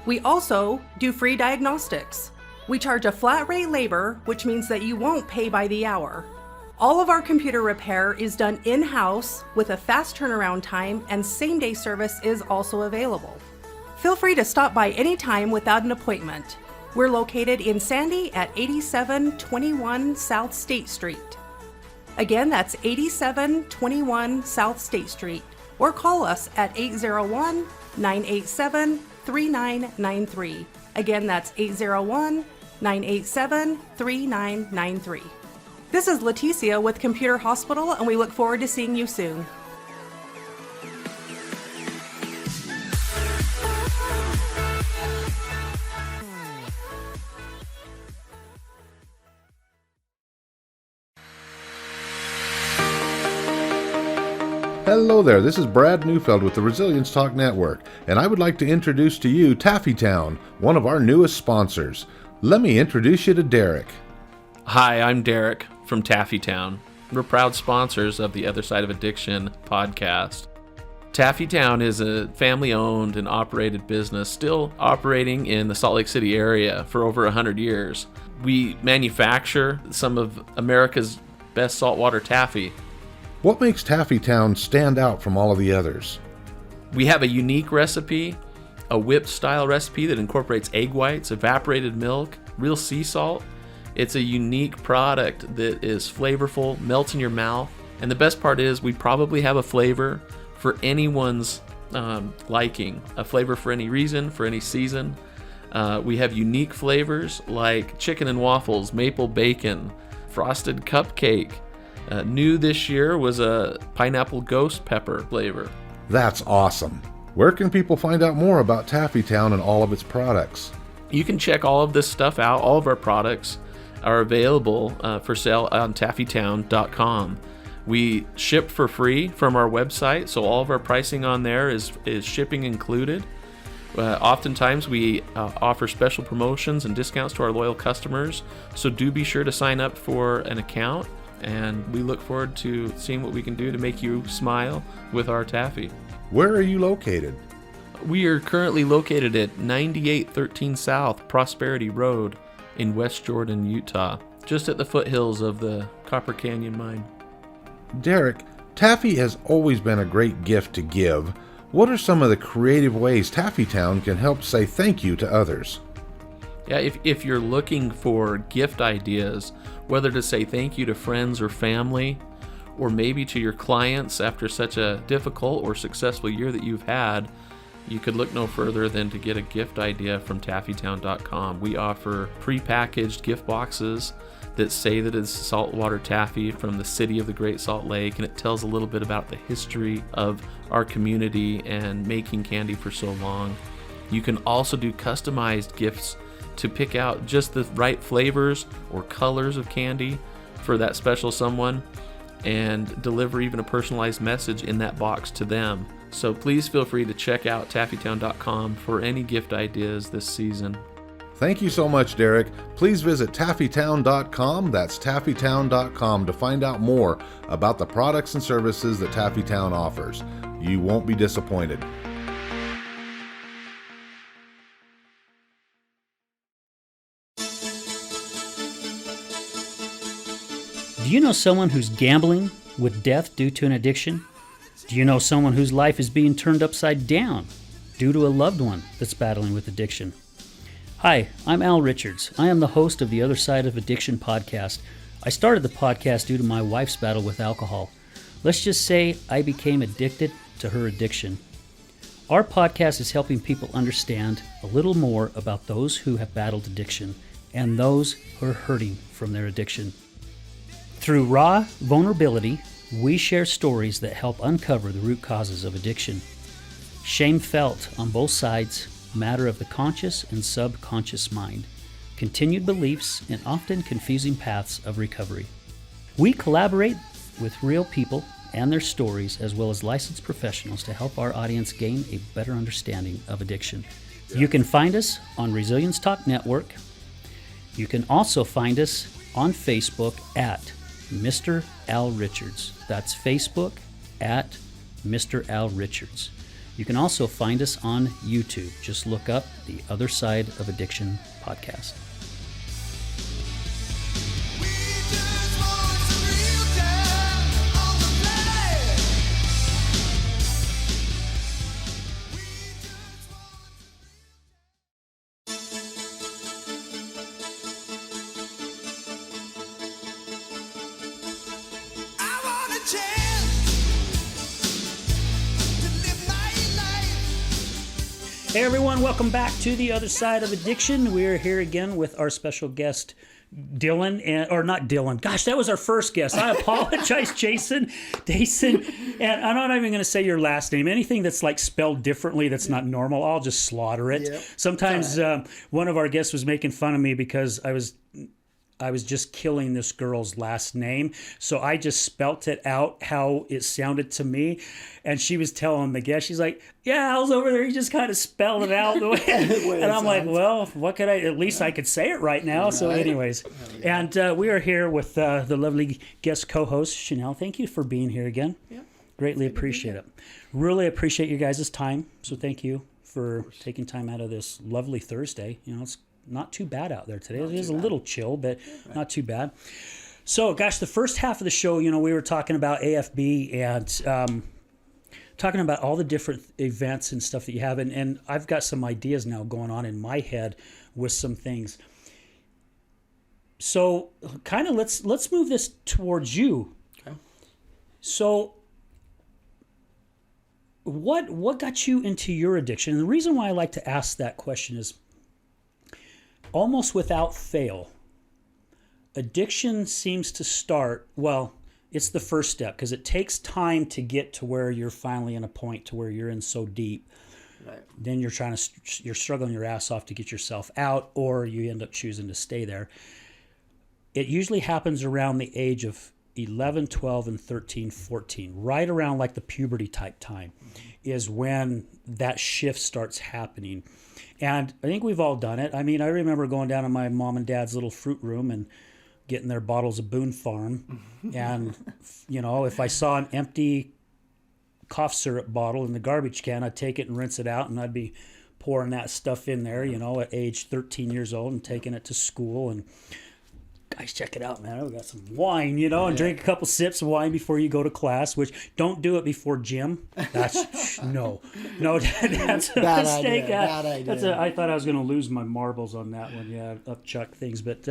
We also do free diagnostics. We charge a flat rate labor, which means that you won't pay by the hour. All of our computer repair is done in-house with a fast turnaround time, and same-day service is also available. Feel free to stop by anytime without an appointment. We're located in Sandy at 8721 South State Street. Again, that's 8721 South State Street, or call us at 801-987-3993. Again, that's 801-987-3993. This is Leticia with Computer Hospital, and we look forward to seeing you soon. Hello there, this is Brad Neufeld with the Resilience Talk Network, and I would like to introduce to you Taffy Town, one of our newest sponsors. Let me introduce you to Derek. Hi, I'm Derek from Taffy Town. We're proud sponsors of the Other Side of Addiction podcast. Taffy Town is a family-owned and operated business still operating in the Salt Lake City area for over 100 years. We manufacture some of America's best saltwater taffy. What makes Taffy Town stand out from all of the others? We have a unique recipe, a whipped-style recipe that incorporates egg whites, evaporated milk, real sea salt. It's a unique product that is flavorful, melts in your mouth, and the best part is we probably have a flavor for anyone's liking, a flavor for any reason, for any season. We have unique flavors like chicken and waffles, maple bacon, frosted cupcake. New this year was a pineapple ghost pepper flavor. That's awesome. Where can people find out more about Taffy Town and all of its products? You can check all of this stuff out. All of our products are available for sale on taffytown.com. We ship for free from our website, so all of our pricing on there is shipping included. Oftentimes we offer special promotions and discounts to our loyal customers, so do be sure to sign up for an account. And we look forward to seeing what we can do to make you smile with our taffy. Where are you located? We are currently located at 9813 South Prosperity Road in West Jordan, Utah, just at the foothills of the Copper Canyon Mine. Derek, taffy has always been a great gift to give. What are some of the creative ways Taffy Town can help say thank you to others? Yeah, if you're looking for gift ideas, whether to say thank you to friends or family, or maybe to your clients after such a difficult or successful year that you've had, you could look no further than to get a gift idea from taffytown.com. We offer pre-packaged gift boxes that say that it's saltwater taffy from the city of the Great Salt Lake, and it tells a little bit about the history of our community and making candy for so long. You can also do customized gifts to pick out just the right flavors or colors of candy for that special someone and deliver even a personalized message in that box to them. So please feel free to check out taffytown.com for any gift ideas this season. Thank you so much, Derek. Please visit taffytown.com, that's taffytown.com, to find out more about the products and services that Taffy Town offers. You won't be disappointed. Do you know someone who's gambling with death due to an addiction? Do you know someone whose life is being turned upside down due to a loved one that's battling with addiction? Hi, I'm Al Richards. I am the host of the Other Side of Addiction podcast. I started the podcast due to my wife's battle with alcohol. Let's just say I became addicted to her addiction. Our podcast is helping people understand a little more about those who have battled addiction and those who are hurting from their addiction. Through raw vulnerability, we share stories that help uncover the root causes of addiction. Shame felt on both sides, matter of the conscious and subconscious mind, continued beliefs, and often confusing paths of recovery. We collaborate with real people and their stories, as well as licensed professionals, to help our audience gain a better understanding of addiction. You can find us on Resilience Talk Network. You can also find us on Facebook at Mr. Al Richards. That's Facebook at Mr. Al Richards. You can also find us on YouTube. Just look up the Other Side of Addiction podcast. Hey everyone, welcome back to The Other Side of Addiction. We're here again with our special guest, Dylan, or not Dylan. Gosh, that was our first guest. I apologize, Dason. And I'm not even going to say your last name. Anything that's like spelled differently that's not normal, I'll just slaughter it. Yep. Sometimes one of our guests was making fun of me because I was just killing this girl's last name. So I just spelt it out how it sounded to me. And she was telling the guest, she's like, yeah, I was over there. You just kind of spelled it out the way. And I'm like, well, what could at least I could say it right now. Right. So anyways, and we are here with the lovely guest co-host, Chenelle. Thank you for being here again. Yep. Greatly appreciate it. Really appreciate you guys' time. So thank you for taking time out of this lovely Thursday. You know, it's not too bad out there today. It is a little chill, but not too bad. So, gosh, the first half of the show, you know, we were talking about AFB and talking about all the different events and stuff that you have. And I've got some ideas now going on in my head with some things. So, kind of let's move this towards you. Okay. So, what got you into your addiction? And the reason why I like to ask that question is, almost without fail, addiction seems to start, well, it's the first step because it takes time to get to where you're finally in a point to where you're in so deep. Right. Then you're struggling your ass off to get yourself out, or you end up choosing to stay there. It usually happens around the age of 11, 12, and 13, 14, right around like the puberty type time is when that shift starts happening. And I think we've all done it. I mean, I remember going down to my mom and dad's little fruit room and getting their bottles of Boone Farm. And, you know, if I saw an empty cough syrup bottle in the garbage can, I'd take it and rinse it out, and I'd be pouring that stuff in there, you know, at age 13 years old and taking it to school. And guys, check it out, man. We got some wine, you know, and drink a couple sips of wine before you go to class, which don't do it before gym. That's no, that's a bad mistake. Idea, bad idea. I thought I was going to lose my marbles on that one. Yeah, upchuck things. But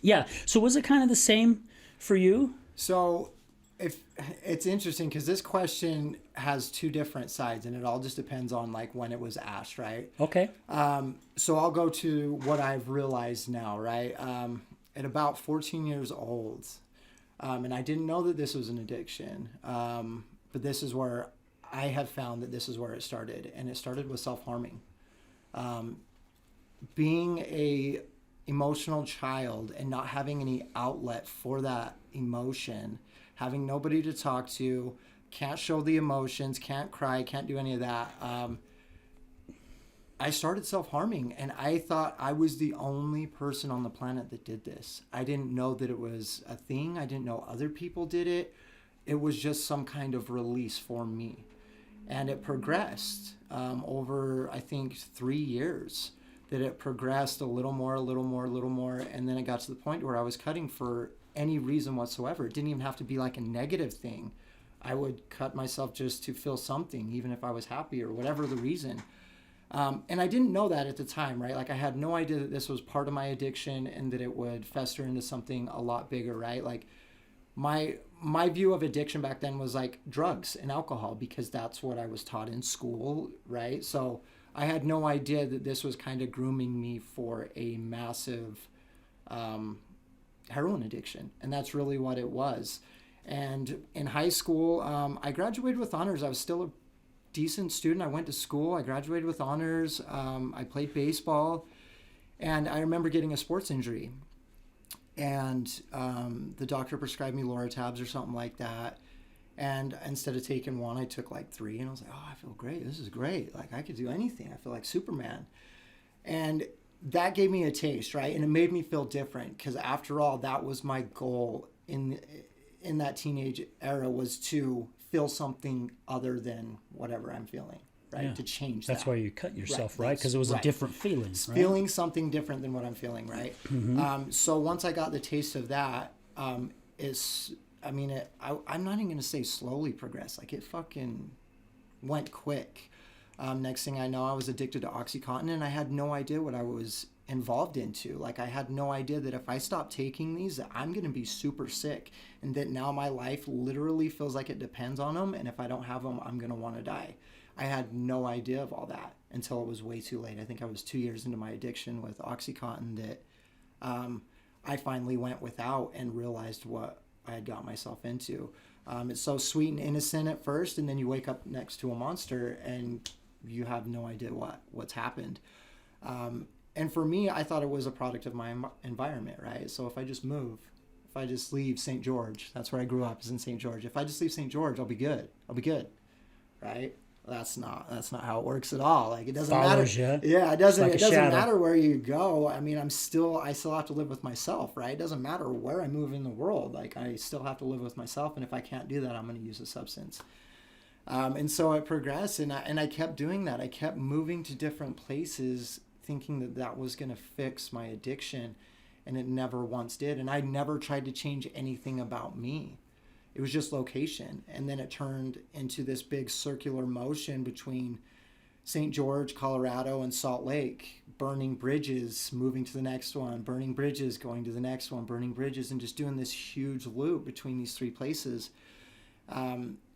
yeah, so was it kind of the same for you? So if it's interesting because this question has two different sides, and it all just depends on like when it was asked, right? Okay. So I'll go to what I've realized now, right? At about 14 years old, and I didn't know that this was an addiction, but this is where I have found that this is where it started, and it started with self-harming. Being a emotional child and not having any outlet for that emotion, having nobody to talk to, can't show the emotions, can't cry, can't do any of that. I started self-harming, and I thought I was the only person on the planet that did this. I didn't know that it was a thing. I didn't know other people did it. It was just some kind of release for me. And it progressed over, I think, 3 years, that it progressed a little more, and then it got to the point where I was cutting for any reason whatsoever. It didn't even have to be like a negative thing. I would cut myself just to feel something, even if I was happy or whatever the reason. And I didn't know that at the time, right? Like I had no idea that this was part of my addiction and that it would fester into something a lot bigger, right? Like my view of addiction back then was like drugs and alcohol because that's what I was taught in school, right? So I had no idea that this was kind of grooming me for a massive heroin addiction. And that's really what it was. And in high school, I graduated with honors. I was still a decent student. I went to school. I graduated with honors. I played baseball. And I remember getting a sports injury. And the doctor prescribed me Loratabs or something like that. And instead of taking one, I took like 3. And I was like, oh, I feel great. This is great. Like I could do anything. I feel like Superman. And that gave me a taste, right? And it made me feel different because after all, that was my goal in that teenage era, was to feel something other than whatever I'm feeling, right? Yeah. To change that. That's why you cut yourself, right? Because it was a different feeling, right? Feeling something different than what I'm feeling, right? Mm-hmm. So once I got the taste of that, I'm not even going to say slowly progressed. Like it fucking went quick. Next thing I know, I was addicted to OxyContin, and I had no idea what I was involved into. Like I had no idea that if I stop taking these, that I'm going to be super sick, and that now my life literally feels like it depends on them, and if I don't have them, I'm going to want to die. I had no idea of all that until it was way too late. I think I was 2 years into my addiction with OxyContin that I finally went without and realized what I had got myself into. It's so sweet and innocent at first, and then you wake up next to a monster and you have no idea what's happened. And for me, I thought it was a product of my environment, right? So if I just move, if I just leave St. George, that's where I grew up, is in St. George. If I just leave St. George, I'll be good, right? That's not how it works at all. Like, it doesn't matter. Yeah, it doesn't matter where you go. I mean, I still have to live with myself, right? It doesn't matter where I move in the world. Like, I still have to live with myself, and if I can't do that, I'm going to use a substance. And so it progressed, and I kept doing that. I kept moving to different places, thinking that was going to fix my addiction, and it never once did. And I never tried to change anything about me. It was just location. And then it turned into this big circular motion between St. George, Colorado, and Salt Lake, burning bridges, moving to the next one, burning bridges, going to the next one, burning bridges, and just doing this huge loop between these three places.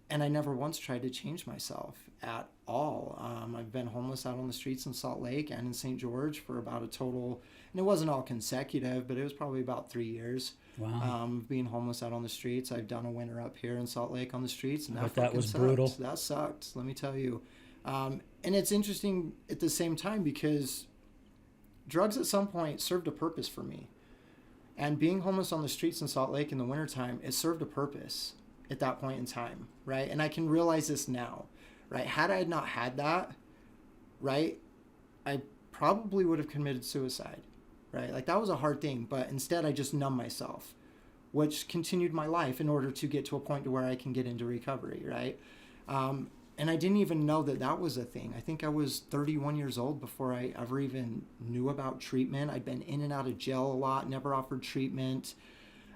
And I never once tried to change myself at all. I've been homeless out on the streets in Salt Lake and in St. George for about a total, and it wasn't all consecutive, but it was probably about 3 years. Wow. Being homeless out on the streets. I've done a winter up here in Salt Lake on the streets, and that was sucked. brutal. That sucked, let me tell you. And it's interesting at the same time because drugs at some point served a purpose for me. And being homeless on the streets in Salt Lake in the wintertime, it served a purpose at that point in time, right? And I can realize this now, right? Had I not had that, right, I probably would have committed suicide, right? Like, that was a hard thing, but instead I just numbed myself, which continued my life in order to get to a point to where I can get into recovery, right? And I didn't even know that was a thing. I think I was 31 years old before I ever even knew about treatment. I'd been in and out of jail a lot, never offered treatment.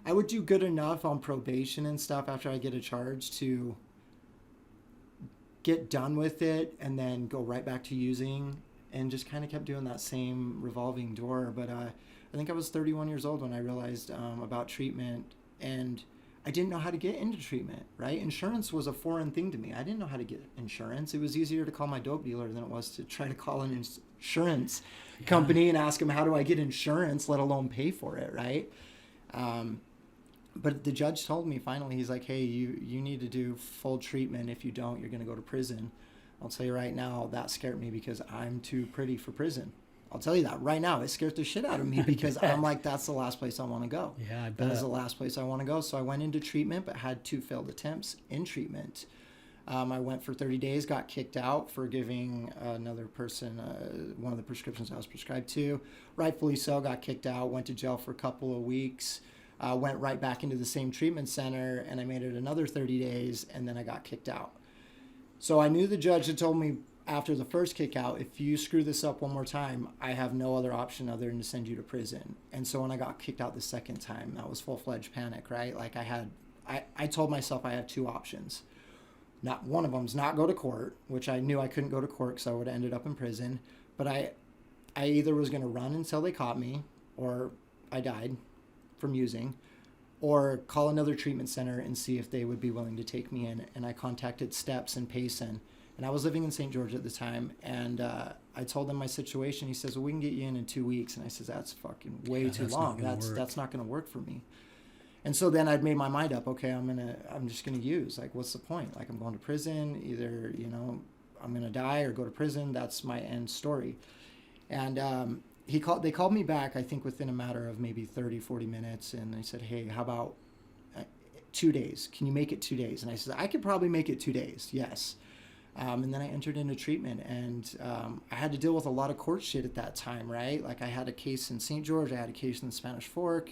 I would do good enough on probation and stuff after I get a charge to get done with it and then go right back to using, and just kind of kept doing that same revolving door. But I think I was 31 years old when I realized about treatment, and I didn't know how to get into treatment, right? Insurance was a foreign thing to me. I didn't know how to get insurance. It was easier to call my dope dealer than it was to try to call an insurance company and ask them, how do I get insurance, let alone pay for it, right? But the judge told me finally, he's like, hey, you need to do full treatment. If you don't, you're going to go to prison. I'll tell you right now, that scared me because I'm too pretty for prison. I'll tell you that right now. It scared the shit out of me because I'm like, that's the last place I want to go. Yeah, I bet. That is the last place I want to go. So I went into treatment, but had 2 failed attempts in treatment. I went for 30 days, got kicked out for giving another person one of the prescriptions I was prescribed to. Rightfully so, got kicked out, went to jail for a couple of weeks, went right back into the same treatment center, and I made it another 30 days, and then I got kicked out. So I knew the judge had told me after the first kick out, if you screw this up one more time, I have no other option other than to send you to prison. And so when I got kicked out the second time, that was full-fledged panic, right? Like I told myself I had 2 options. Not one of them's not go to court, which I knew I couldn't go to court because I would have ended up in prison. But I either was going to run until they caught me, or I died from using, or call another treatment center and see if they would be willing to take me in. And I contacted Steps and Payson. And I was living in St. George at the time, and I told them my situation. He says, well, we can get you in 2 weeks. And I says, that's fucking way too long. That's not going to work for me. And so then I'd made my mind up, okay, I'm just going to use. Like, what's the point? Like, I'm going to prison. Either, I'm going to die or go to prison. That's my end story. And they called me back, I think, within a matter of maybe 30, 40 minutes. And they said, hey, how about 2 days? Can you make it 2 days? And I said, I could probably make it 2 days. Yes. And then I entered into treatment, and I had to deal with a lot of court shit at that time, right? Like, I had a case in St. George, I had a case in the Spanish Fork,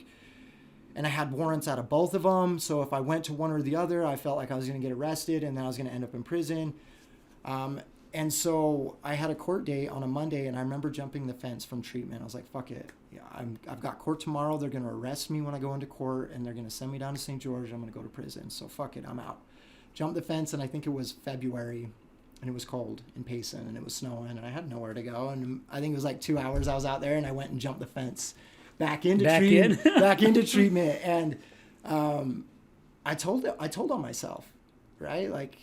and I had warrants out of both of them. So if I went to one or the other, I felt like I was going to get arrested, and then I was going to end up in prison. And so I had a court date on a Monday, and I remember jumping the fence from treatment. I was like, fuck it. Yeah, I've got court tomorrow. They're going to arrest me when I go into court, and they're going to send me down to St. George. I'm going to go to prison. So fuck it, I'm out. Jumped the fence, and I think it was February. And it was cold in Payson, and it was snowing, and I had nowhere to go. And I think it was like 2 hours I was out there, and I went and jumped the fence back into treatment. And I told on myself, right? Like,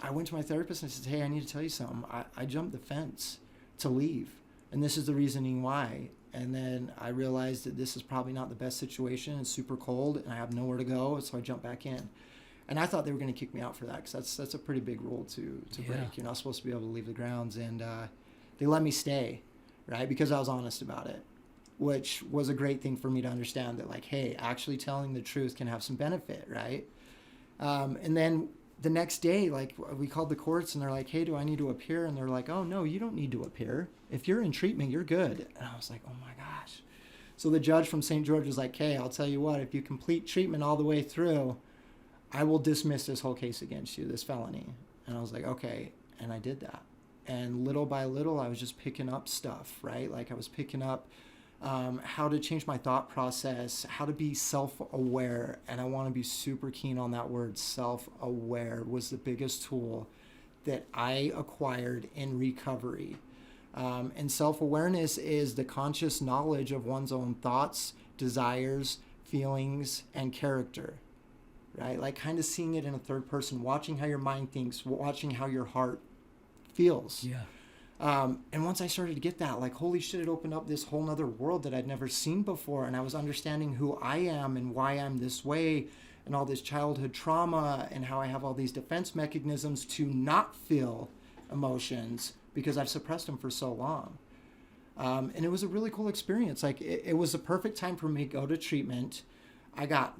I went to my therapist and I said, hey, I need to tell you something. I jumped the fence to leave, and this is the reasoning why. And then I realized that this is probably not the best situation. It's super cold, and I have nowhere to go, so I jumped back in. And I thought they were going to kick me out for that, because that's a pretty big rule to break. You're not supposed to be able to leave the grounds. And they let me stay, right, because I was honest about it, which was a great thing for me to understand that, like, hey, actually telling the truth can have some benefit, right? And then the next day, like, we called the courts, and they're like, hey, do I need to appear? And they're like, oh, no, you don't need to appear. If you're in treatment, you're good. And I was like, oh, my gosh. So the judge from St. George was like, hey, I'll tell you what, if you complete treatment all the way through, I will dismiss this whole case against you, this felony. And I was like, okay. And I did that. And little by little, I was just picking up stuff, right? Like, I was picking up how to change my thought process, how to be self-aware. And I want to be super keen on that word. Self-aware was the biggest tool that I acquired in recovery. And self-awareness is the conscious knowledge of one's own thoughts, desires, feelings, and character, right? Like, kind of seeing it in a third person, watching how your mind thinks, watching how your heart feels. Yeah. And once I started to get that, like, holy shit, it opened up this whole nother world that I'd never seen before. And I was understanding who I am and why I'm this way, and all this childhood trauma, and how I have all these defense mechanisms to not feel emotions because I've suppressed them for so long. And it was a really cool experience. Like, it was the perfect time for me to go to treatment. I got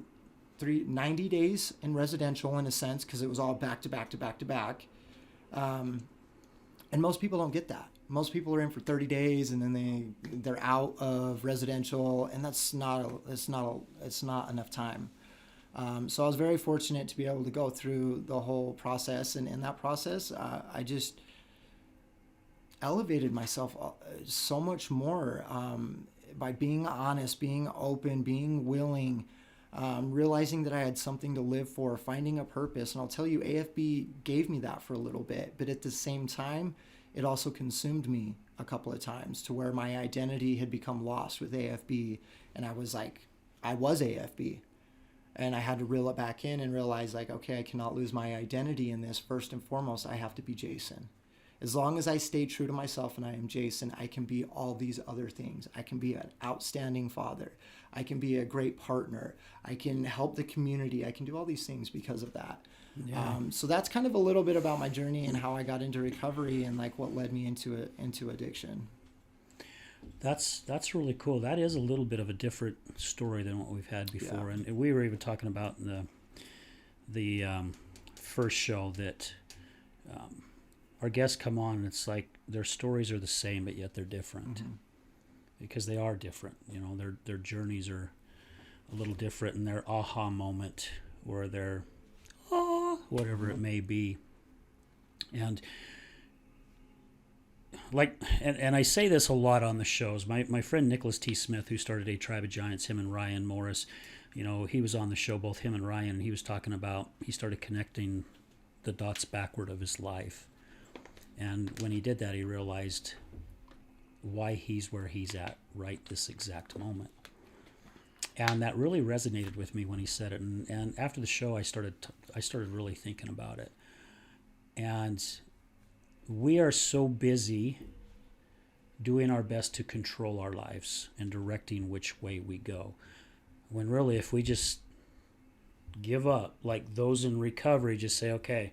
90 days in residential, in a sense, because it was all back to back to back to back. And most people don't get that. Most people are in for 30 days and then they're out of residential, and it's not enough time. So I was very fortunate to be able to go through the whole process, and in that process, I just elevated myself so much more by being honest, being open, being willing, realizing that I had something to live for, finding a purpose. And I'll tell you, AFB gave me that for a little bit, but at the same time, it also consumed me a couple of times, to where my identity had become lost with AFB. And I was like, I was AFB. And I had to reel it back in and realize, like, okay, I cannot lose my identity in this. First and foremost, I have to be Jason. As long as I stay true to myself and I am Jason, I can be all these other things. I can be an outstanding father. I can be a great partner. I can help the community. I can do all these things because of that. Yeah. So that's kind of a little bit about my journey and how I got into recovery, and like what led me into addiction. That's really cool. That is a little bit of a different story than what we've had before. Yeah. And we were even talking about in the first show that our guests come on and it's like their stories are the same, but yet they're different. Mm-hmm. Because they are different. You know, their journeys are a little different, and their aha moment, or their whatever it may be. And like, and I say this a lot on the shows. My friend Nicholas T. Smith, who started A Tribe of Giants, him and Ryan Morris, you know, he was on the show, both him and Ryan, and he was talking about, he started connecting the dots backward of his life. And when he did that, he realized why he's where he's at right this exact moment. And that really resonated with me when he said it. And after the show, I started really thinking about it. And we are so busy doing our best to control our lives and directing which way we go, when really, if we just give up, like those in recovery, just say, okay,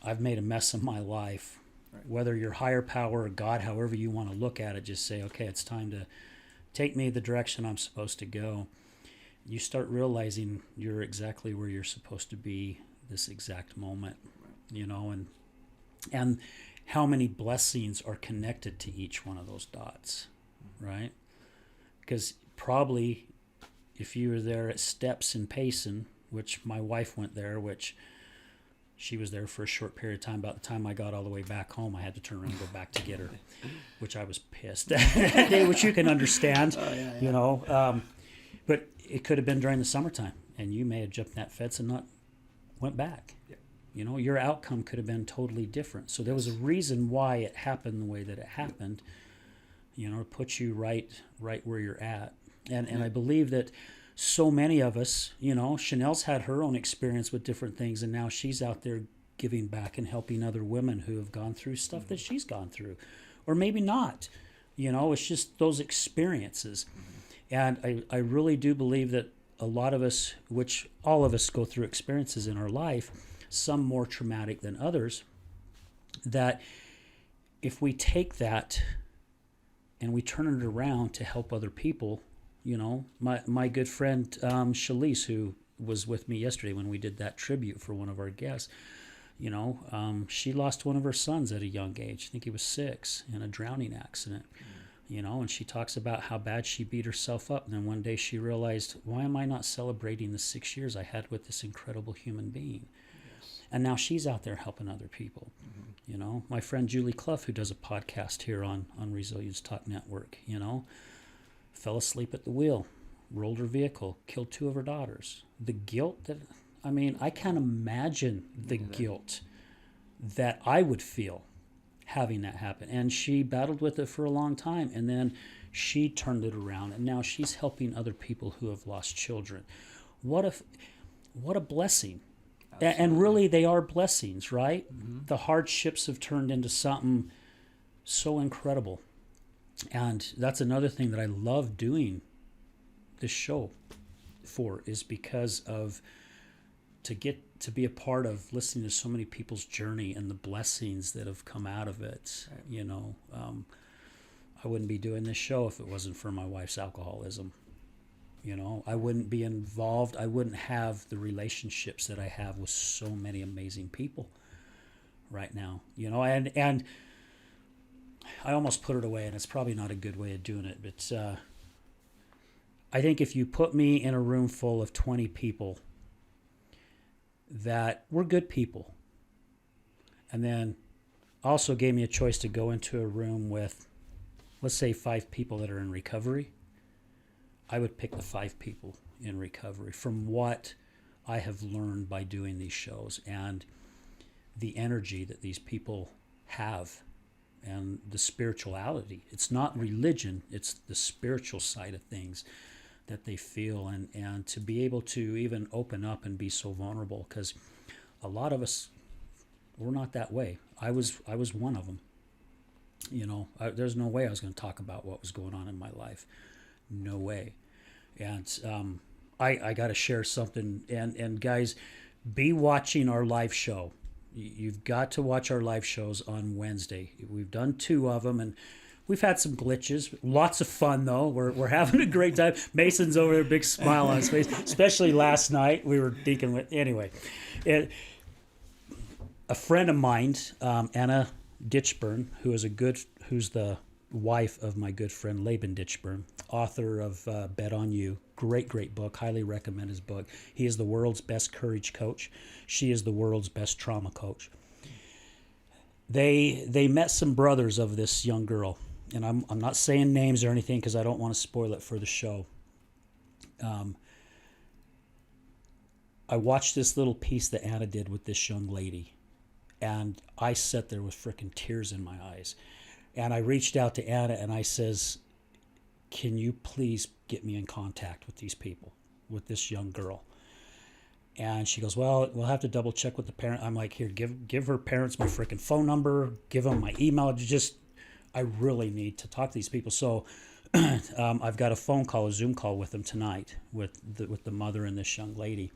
I've made a mess of my life. Right. Whether you're higher power or God, however you want to look at it, just say, okay, it's time to take me the direction I'm supposed to go. You start realizing you're exactly where you're supposed to be this exact moment, you know, and how many blessings are connected to each one of those dots, right? Because probably if you were there at Steps in Payson, which my wife went there, which she was there for a short period of time. About the time I got all the way back home, I had to turn around and go back to get her, which I was pissed that day, which you can understand, you know. But it could have been during the summertime, and you may have jumped that fence and not went back. Yeah. You know, your outcome could have been totally different. So there was a reason why it happened the way that it happened, you know, to put you right where you're at. And I believe that so many of us, you know, Chenelle's had her own experience with different things, and now she's out there giving back and helping other women who have gone through stuff that she's gone through, or maybe not. It's just those experiences. And I really do believe that a lot of us, which all of us go through experiences in our life, some more traumatic than others, that if we take that and we turn it around to help other people, my good friend Shalise, who was with me yesterday when we did that tribute for one of our guests, she lost one of her sons at a young age. I think he was 6 in a drowning accident. And she talks about how bad she beat herself up. And then one day she realized, why am I not celebrating the 6 years I had with this incredible human being? Yes. And now she's out there helping other people. My friend Julie Clough, who does a podcast here on Resilience Talk Network, fell asleep at the wheel, rolled her vehicle, killed 2 of her daughters. The guilt that, I can't imagine the guilt that I would feel having that happen. And she battled with it for a long time, and then she turned it around, and now she's helping other people who have lost children. What a blessing. Absolutely. And really they are blessings, right? Mm-hmm. The hardships have turned into something so incredible. And that's another thing that I love doing this show for, is because of to get to be a part of listening to so many people's journey and the blessings that have come out of it. Right. I wouldn't be doing this show if it wasn't for my wife's alcoholism. I wouldn't be involved. I wouldn't have the relationships that I have with so many amazing people right now. And I almost put it away, and it's probably not a good way of doing it, but I think if you put me in a room full of 20 people that were good people, and then also gave me a choice to go into a room with, let's say, 5 people that are in recovery, I would pick the 5 people in recovery from what I have learned by doing these shows and the energy that these people have and the spirituality. It's not religion, it's the spiritual side of things that they feel, and to be able to even open up and be so vulnerable, because a lot of us, we're not that way. I was one of them. There's no way I was going to talk about what was going on in my life. No way. And I got to share something. And guys, be watching our live show. You've got to watch our live shows on Wednesday. We've done 2 of them, and we've had some glitches. Lots of fun, though. We're having a great time. Mason's over there, big smile on his face. Especially last night, we were thinking. Anyway, a friend of mine, Anna Ditchburn, who's the wife of my good friend Laban Ditchburn, author of Bet on You. Great book. Highly recommend his book. He is the world's best courage coach. She is the world's best trauma coach. They met some brothers of this young girl, and I'm not saying names or anything because I don't want to spoil it for the show. I watched this little piece that Anna did with this young lady, and I sat there with freaking tears in my eyes. And I reached out to Anna and I says, can you please get me in contact with these people, with this young girl? And she goes, well, we'll have to double check with the parent. I'm like, here, give her parents my freaking phone number, give them my email. I really need to talk to these people. So I've got a Zoom call with them tonight with the mother and this young lady.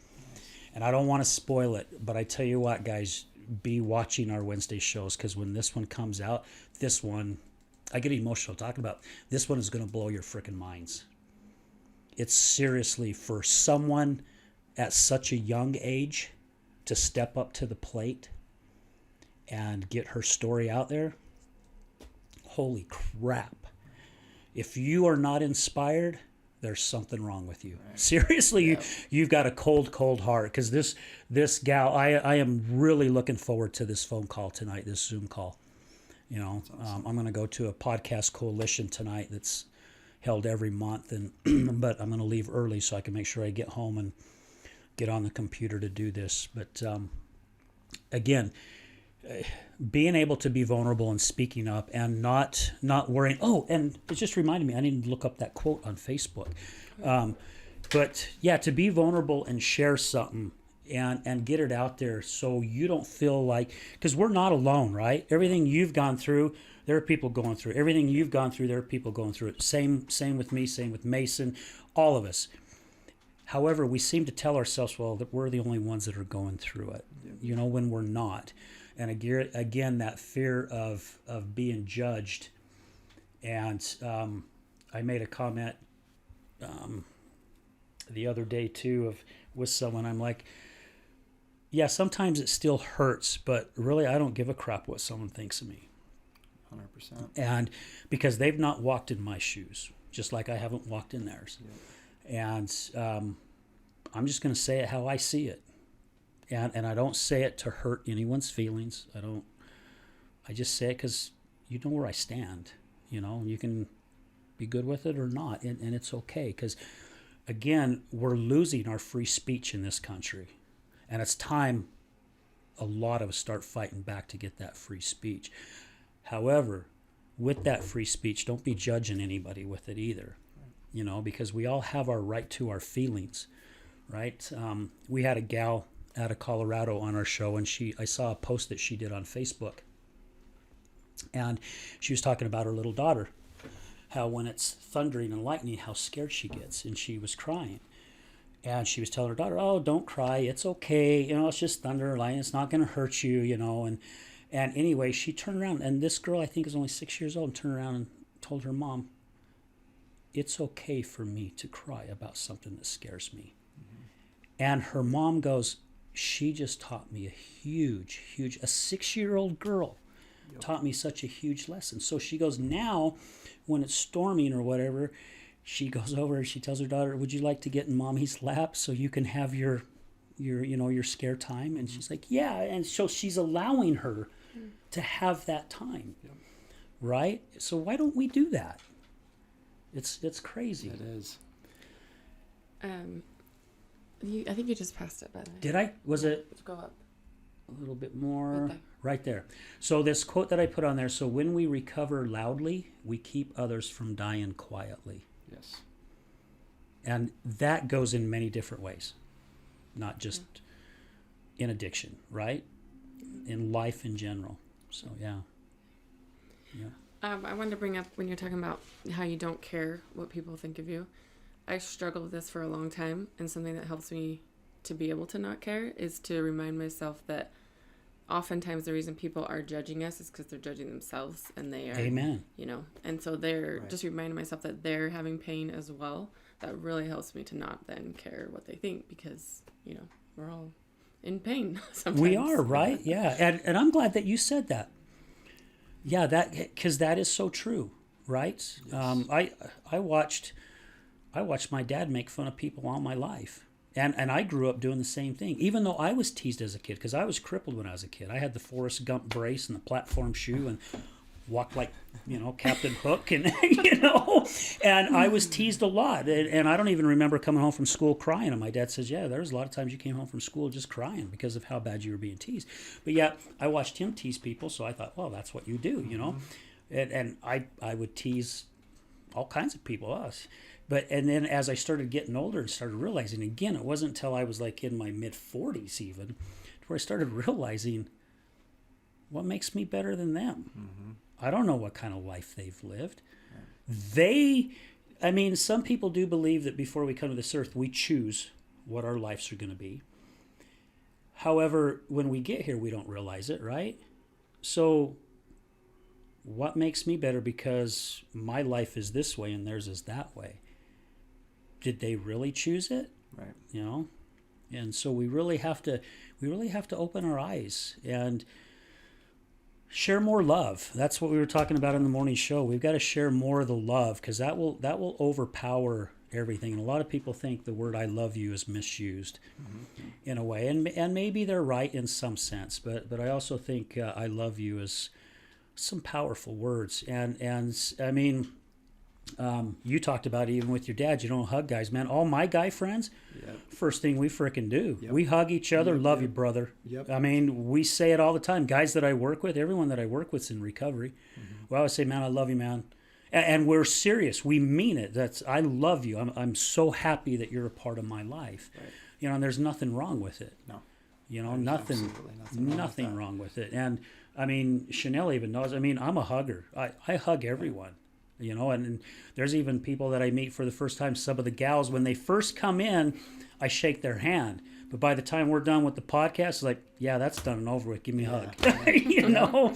And I don't want to spoil it, but I tell you what, guys, be watching our Wednesday shows, because when this one comes out, I get emotional talking about, this one is going to blow your freaking minds. It's seriously, for someone at such a young age to step up to the plate and get her story out there. Holy crap. If you are not inspired, there's something wrong with you. Right. Seriously, yeah. You've got a cold heart, because this gal, I am really looking forward to this phone call tonight, this Zoom call. Awesome. I'm going to go to a podcast coalition tonight that's held every month, but I'm going to leave early so I can make sure I get home and get on the computer to do this. But again, being able to be vulnerable and speaking up and not worrying. Oh, and it just reminded me, I need to look up that quote on Facebook. But yeah, to be vulnerable and share something and get it out there so you don't feel like, because we're not alone, right? Everything you've gone through, there are people going through it. Everything you've gone through, there are people going through it. Same with me, same with Mason, all of us. However, we seem to tell ourselves, well, that we're the only ones that are going through it, when we're not. And again, that fear of being judged. And I made a comment the other day too with someone. I'm like, yeah, sometimes it still hurts, but really I don't give a crap what someone thinks of me. 100%. And because they've not walked in my shoes, just like I haven't walked in theirs. And I'm just going to say it how I see it. And I don't say it to hurt anyone's feelings. I just say it because you know where I stand, you can be good with it or not. And it's okay. Because again, we're losing our free speech in this country. And it's time a lot of us start fighting back to get that free speech. However, with that free speech, don't be judging anybody with it either, because we all have our right to our feelings, right? We had a gal out of Colorado on our show, and I saw a post that she did on Facebook. And she was talking about her little daughter, how when it's thundering and lightning, how scared she gets, and she was crying. And she was telling her daughter, oh, don't cry, it's okay, it's just thunder and lightning, it's not going to hurt you, And anyway, she turned around, and this girl, I think, is only 6 years old, and turned around and told her mom, it's okay for me to cry about something that scares me. Mm-hmm. And her mom goes, she just taught me a huge, a 6-year-old girl taught me such a huge lesson. So she goes, now, when it's storming or whatever, she goes over and she tells her daughter, would you like to get in mommy's lap so you can have your scare time? And she's like, yeah. And so she's allowing her to have that time, right? So why don't we do that? It's crazy. It is. I think you just passed it, by the way. Did I? Was it? Let's go up a little bit more. Right there. So this quote that I put on there, so when we recover loudly, we keep others from dying quietly. Yes. And that goes in many different ways, not just in addiction, right? In life in general. So, yeah. I wanted to bring up, when you're talking about how you don't care what people think of you, I struggled with this for a long time, and something that helps me to be able to not care is to remind myself that oftentimes the reason people are judging us is because they're judging themselves, and they are, Amen. And so they're just reminding myself that they're having pain as well. That really helps me to not then care what they think, because, we're all in pain sometimes. We are, right? Yeah. And I'm glad that you said that. Yeah, because that is so true, right? Yes. I watched my dad make fun of people all my life. And I grew up doing the same thing, even though I was teased as a kid, because I was crippled when I was a kid. I had the Forrest Gump brace and the platform shoe and walked like, Captain Hook, and, and I was teased a lot. And I don't even remember coming home from school crying. And my dad says, yeah, there was a lot of times you came home from school just crying because of how bad you were being teased. But yeah, I watched him tease people, so I thought, well, that's what you do, And I would tease all kinds of people, us. And then as I started getting older and started realizing, again, it wasn't until I was like in my mid-40s even, where I started realizing what makes me better than them. Mm-hmm. I don't know what kind of life they've lived. Right. Some people do believe that before we come to this earth, we choose what our lives are going to be. However, when we get here, we don't realize it, right? So what makes me better because my life is this way and theirs is that way? Did they really choose it? Right. And so we really have to open our eyes and share more love. That's what we were talking about in the morning show. We've got to share more of the love, because that will overpower everything. And a lot of people think the word "I love you" is misused in a way, and maybe they're right in some sense. But I also think "I love you" is some powerful words. And you talked about it even with your dad. You don't hug guys, man. All my guy friends, first thing we frickin' do, we hug each other. Love you, brother. Yep. We say it all the time. Guys that I work with, everyone that I work with is in recovery. Mm-hmm. We always say, man, I love you, man. And we're serious. We mean it. I love you. I'm so happy that you're a part of my life. Right. You know, and there's nothing wrong with it. No. You know, There's nothing wrong with it. And I mean, Chenelle even knows. I mean, I'm a hugger. I hug everyone. You know, and there's even people that I meet for the first time. Some of the gals, when they first come in, I shake their hand. But by the time we're done with the podcast, it's like, yeah, that's done and over with. Give me a hug. You know,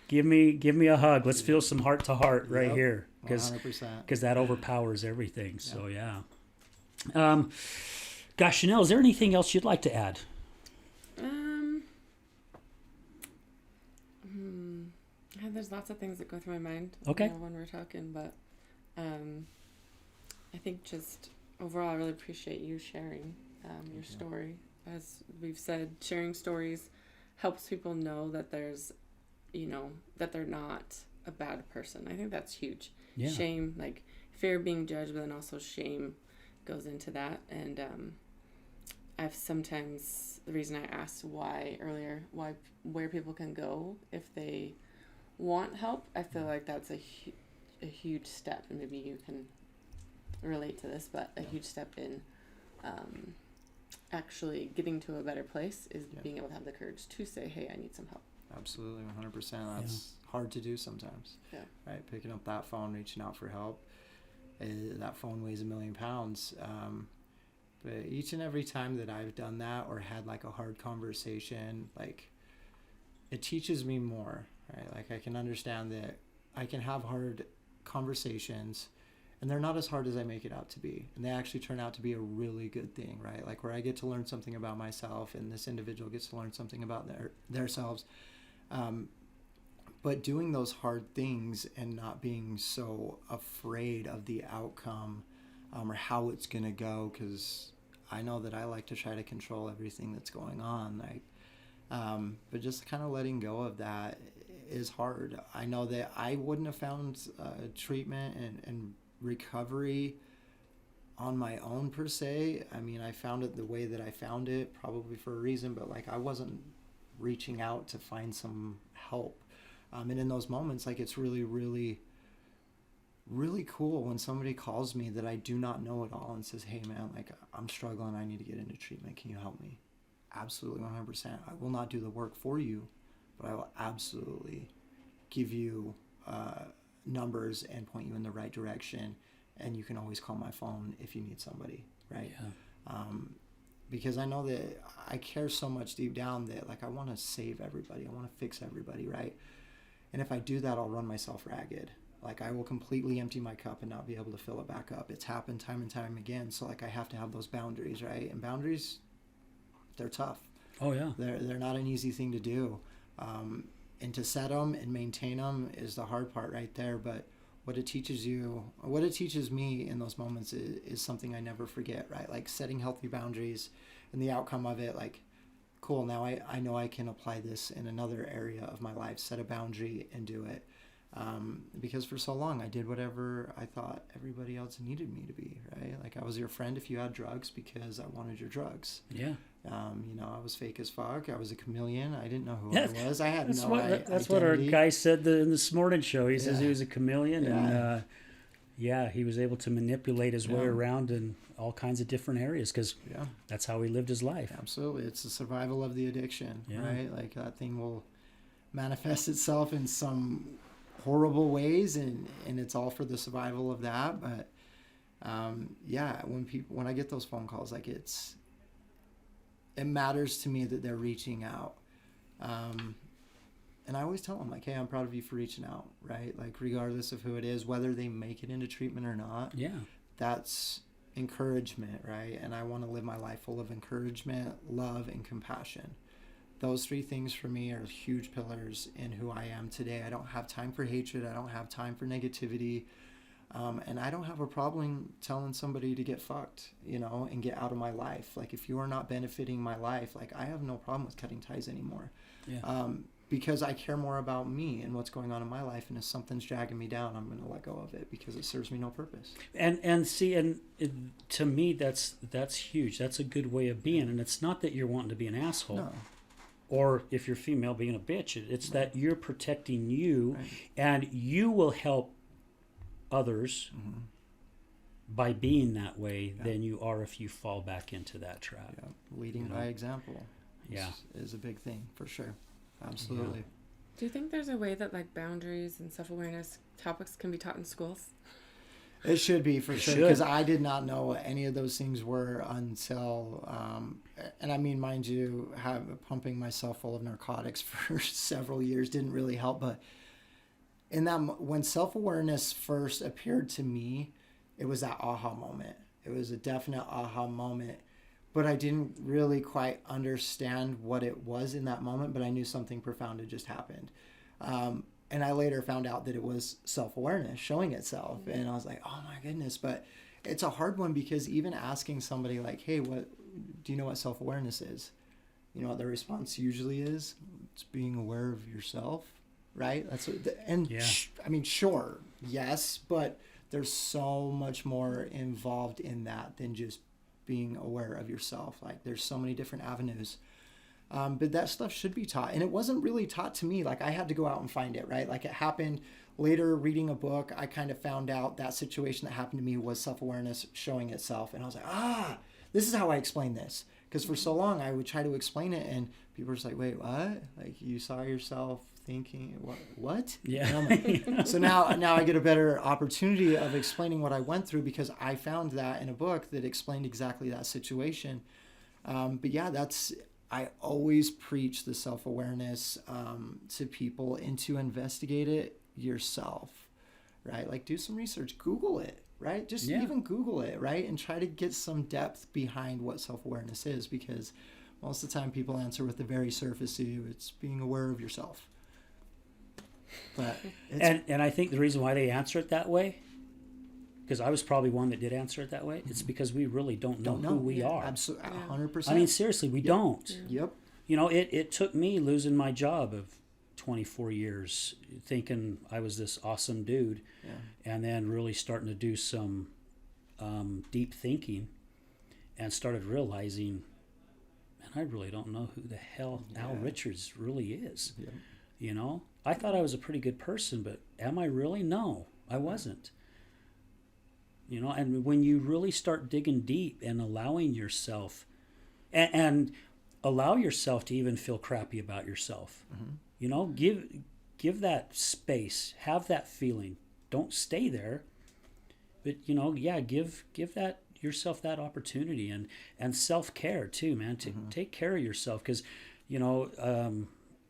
give me a hug. Let's feel some heart to heart right here, because that overpowers everything. So yeah. Gosh, Chenelle, is there anything else you'd like to add? There's lots of things that go through my mind when we're talking, but I think just overall I really appreciate you sharing your story. As we've said, sharing stories helps people know that there's, you know, that they're not a bad person. I think that's huge. Yeah. Shame, like fear of being judged, but then also shame goes into that. And I've sometimes, the reason I asked where people can go if they want help, I feel like that's a huge step, and maybe you can relate to this, but a huge step in actually getting to a better place is being able to have the courage to say, hey, I need some help. Absolutely, 100%. That's hard to do sometimes. Yeah. Right, picking up that phone, reaching out for help. That phone weighs 1,000,000 pounds. But each and every time that I've done that or had like a hard conversation, like it teaches me more. Right, like I can understand that I can have hard conversations, and they're not as hard as I make it out to be, and they actually turn out to be a really good thing, right? Like where I get to learn something about myself, and this individual gets to learn something about themselves. But doing those hard things and not being so afraid of the outcome or how it's gonna go, because I know that I like to try to control everything that's going on, like. But just kind of letting go of that is hard. I know that I wouldn't have found treatment and recovery on my own per se. I mean, I found it the way that I found it, probably for a reason, but like I wasn't reaching out to find some help. And in those moments, like it's really, really, really cool when somebody calls me that I do not know at all and says, hey man, like I'm struggling, I need to get into treatment, can you help me? Absolutely, 100%. I will not do the work for you, but I will absolutely give you numbers and point you in the right direction. And you can always call my phone if you need somebody, right? Yeah. Because I know that I care so much deep down that like I want to save everybody. I want to fix everybody, right? And if I do that, I'll run myself ragged. Like I will completely empty my cup and not be able to fill it back up. It's happened time and time again. So like I have to have those boundaries, right? And boundaries, they're tough. Oh yeah. They're not an easy thing to do. And to set them and maintain them is the hard part right there. But what it teaches me in those moments is something I never forget, right? Like setting healthy boundaries and the outcome of it, like, cool, now I know I can apply this in another area of my life, set a boundary and do it. Because for so long I did whatever I thought everybody else needed me to be, right? Like I was your friend if you had drugs because I wanted your drugs. Yeah. You know, I was fake as fuck. I was a chameleon. I didn't know who I was. I had no identity. That's what our guy said in this morning show. He says he was a chameleon, and he was able to manipulate his way around in all kinds of different areas because that's how he lived his life. Absolutely. It's the survival of the addiction, right? Like that thing will manifest itself in some horrible ways, and it's all for the survival of that. But when I get those phone calls, like it matters to me that they're reaching out. And I always tell them, like, hey, I'm proud of you for reaching out, right? Like, regardless of who it is, whether they make it into treatment or not, that's encouragement, right? And I want to live my life full of encouragement, love, and compassion. Those three things for me are huge pillars in who I am today. I don't have time for hatred. I don't have time for negativity. And I don't have a problem telling somebody to get fucked, you know, and get out of my life. Like, if you are not benefiting my life, like, I have no problem with cutting ties anymore. Yeah. Because I care more about me and what's going on in my life. And if something's dragging me down, I'm going to let go of it because it serves me no purpose. And to me, that's huge. That's a good way of being. And it's not that you're wanting to be an asshole. No. Or if you're female, being a bitch. It's that you're protecting you, and you will help others by being that way than you are if you fall back into that trap. Yeah. Leading by example is a big thing for sure. Absolutely. Yeah. Do you think there's a way that like boundaries and self-awareness topics can be taught in schools? It should be for sure, because I did not know what any of those things were until, and I mean, mind you, pumping myself full of narcotics for several years didn't really help. But in that, when self-awareness first appeared to me, it was that aha moment. It was a definite aha moment, but I didn't really quite understand what it was in that moment. But I knew something profound had just happened. And I later found out that it was self-awareness showing itself. And I was like, oh my goodness. But it's a hard one, because even asking somebody like, hey, what do you know what self-awareness is? You know what their response usually is? It's being aware of yourself, right? That's what, I mean, sure, yes, but there's so much more involved in that than just being aware of yourself. Like, there's so many different avenues. But that stuff should be taught. And it wasn't really taught to me. Like, I had to go out and find it, right? Like, it happened later reading a book. I kind of found out that situation that happened to me was self-awareness showing itself. And I was like, this is how I explain this. Because for so long, I would try to explain it, and people were just like, wait, what? Like, you saw yourself thinking, what? Yeah. And I'm like, so now I get a better opportunity of explaining what I went through, because I found that in a book that explained exactly that situation. But yeah, I always preach the self-awareness to people, and to investigate it yourself, right? Like, do some research, Google it, right? Just even Google it, right? And try to get some depth behind what self-awareness is, because most of the time people answer with the very surfacey, it's being aware of yourself. But and I think the reason why they answer it that way, because I was probably one that did answer it that way, it's because we really don't know who we are. Absolutely, 100%. I mean, seriously, we don't. Yep. You know, it took me losing my job of 24 years thinking I was this awesome dude, and then really starting to do some deep thinking, and started realizing, man, I really don't know who the hell Al Richards really is. Yeah. You know, I thought I was a pretty good person, but am I really? No, I wasn't. You know, and when you really start digging deep and allowing yourself, and allow yourself to even feel crappy about yourself, you know, give that space, have that feeling. Don't stay there, but you know, give that yourself that opportunity, and self-care too, man. To take care of yourself, because you know,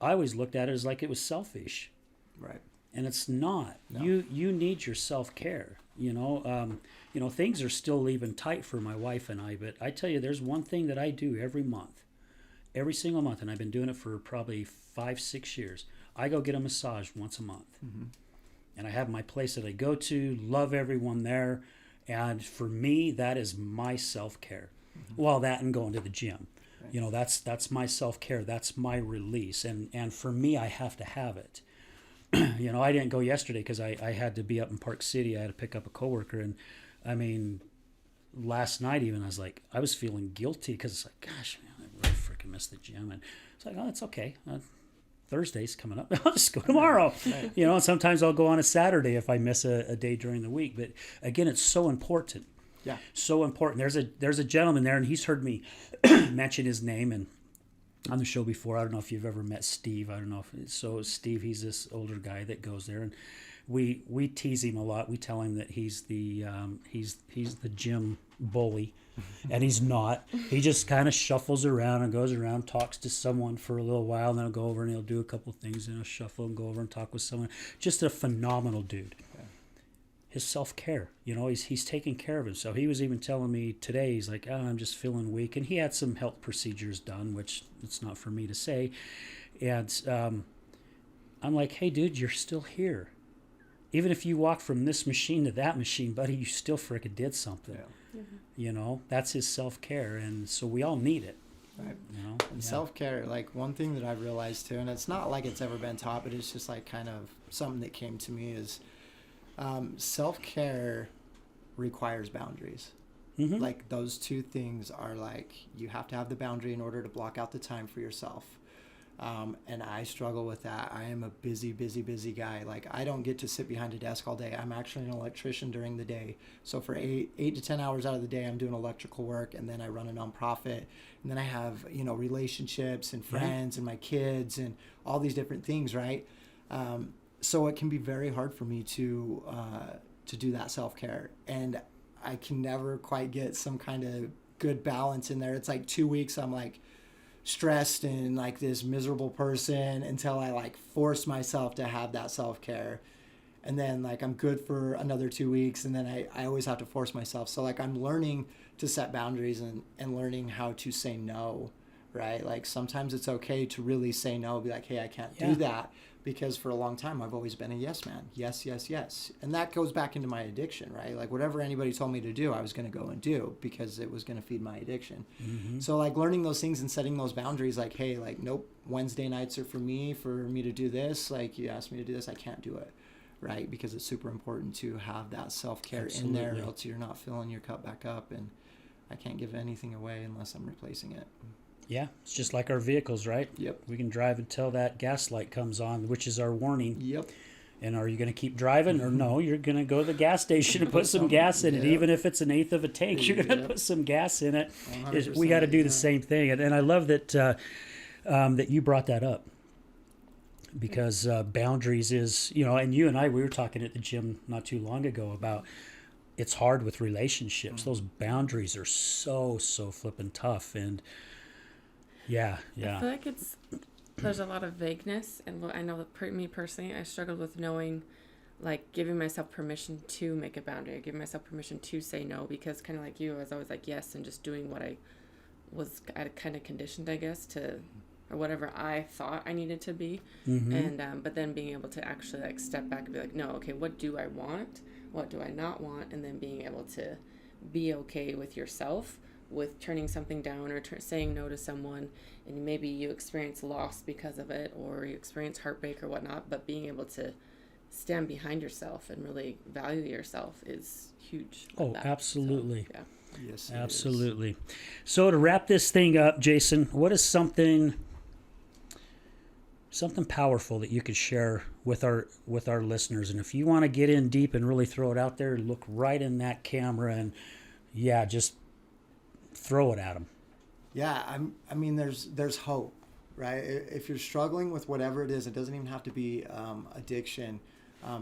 I always looked at it as like it was selfish, right? And it's not. No. You need your self-care. You know, things are still leaving tight for my wife and I, but I tell you, there's one thing that I do every single month, and I've been doing it for probably 5-6 years. I go get a massage once a month, and I have my place that I go to, love everyone there, and for me, that is my self-care. Well, that and going to the gym, right. You know, that's my self-care, that's my release, and for me, I have to have it. You know, I didn't go yesterday because I had to be up in Park City. I had to pick up a coworker, and I mean, last night even I was feeling guilty, because it's like, gosh, man, I really freaking missed the gym, and it's like, oh, it's okay. Thursday's coming up. I'll just go tomorrow. Right. You know, and sometimes I'll go on a Saturday if I miss a day during the week. But again, it's so important. Yeah, so important. There's a gentleman there, and he's heard me mention his name and on the show before. I don't know if you've ever met Steve. I don't know if so. Steve, he's this older guy that goes there, and we tease him a lot. We tell him that he's the gym bully, and he's not. He just kind of shuffles around and goes around, talks to someone for a little while, and then he'll go over and he'll do a couple things, and he'll shuffle and go over and talk with someone. Just a phenomenal dude. His self-care, you know, he's taking care of himself. He was even telling me today, he's like, I'm just feeling weak. And he had some health procedures done, which it's not for me to say. And I'm like, hey, dude, you're still here. Even if you walk from this machine to that machine, buddy, you still frickin' did something. Yeah. You know, that's his self-care. And so we all need it. Right. You know? And self-care, like one thing that I've realized too, and it's not like it's ever been taught, but it's just like kind of something that came to me is, self-care requires boundaries. Like those two things are like, you have to have the boundary in order to block out the time for yourself. And I struggle with that. I am a busy guy. Like, I don't get to sit behind a desk all day. I'm actually an electrician during the day. So for 8 to 10 hours out of the day, I'm doing electrical work, and then I run a nonprofit, and then I have, relationships and friends and my kids and all these different things, right? So it can be very hard for me to do that self-care, and I can never quite get some kind of good balance in there. It's like 2 weeks I'm like stressed and like this miserable person until I like force myself to have that self-care, and then like I'm good for another 2 weeks, and then I always have to force myself. So like I'm learning to set boundaries and learning how to say no, right? Like sometimes it's okay to really say no, be like, hey, I can't do that, because for a long time I've always been a yes man. Yes. And that goes back into my addiction, right? Like whatever anybody told me to do, I was going to go and do because it was going to feed my addiction. Mm-hmm. So like learning those things and setting those boundaries, like, hey, like, nope, Wednesday nights are for me to do this. Like you asked me to do this, I can't do it, right? Because it's super important to have that self-care in there, else you're not filling your cup back up, and I can't give anything away unless I'm replacing it. Yeah, it's just like our vehicles, right? Yep. We can drive until that gas light comes on, which is our warning. Yep. And are you going to keep driving, or no, you're going to go to the gas station and put some gas in it. Even if it's an eighth of a tank, you're going to put some gas in it. We got to do the same thing. And I love that that you brought that up, because boundaries is, and you and I, we were talking at the gym not too long ago about it's hard with relationships. Those boundaries are so flippin' tough. And yeah. I feel like there's a lot of vagueness, and I know that me personally, I struggled with knowing, like, giving myself permission to make a boundary, giving myself permission to say no, because kind of like you, I was always like yes, and just doing what I kind of conditioned, I guess, to, or whatever I thought I needed to be. Mm-hmm. And but then being able to actually like step back and be like, no, okay, what do I want? What do I not want? And then being able to be okay with yourself, with turning something down or saying no to someone, and maybe you experience loss because of it, or you experience heartbreak or whatnot, but being able to stand behind yourself and really value yourself is huge. Oh, absolutely. So, yeah. Yes, absolutely. So to wrap this thing up, Jason, what is something powerful that you could share with our listeners? And if you want to get in deep and really throw it out there, look right in that camera and just throw it at them. Yeah, I mean, there's hope, right? If you're struggling with whatever it is, it doesn't even have to be addiction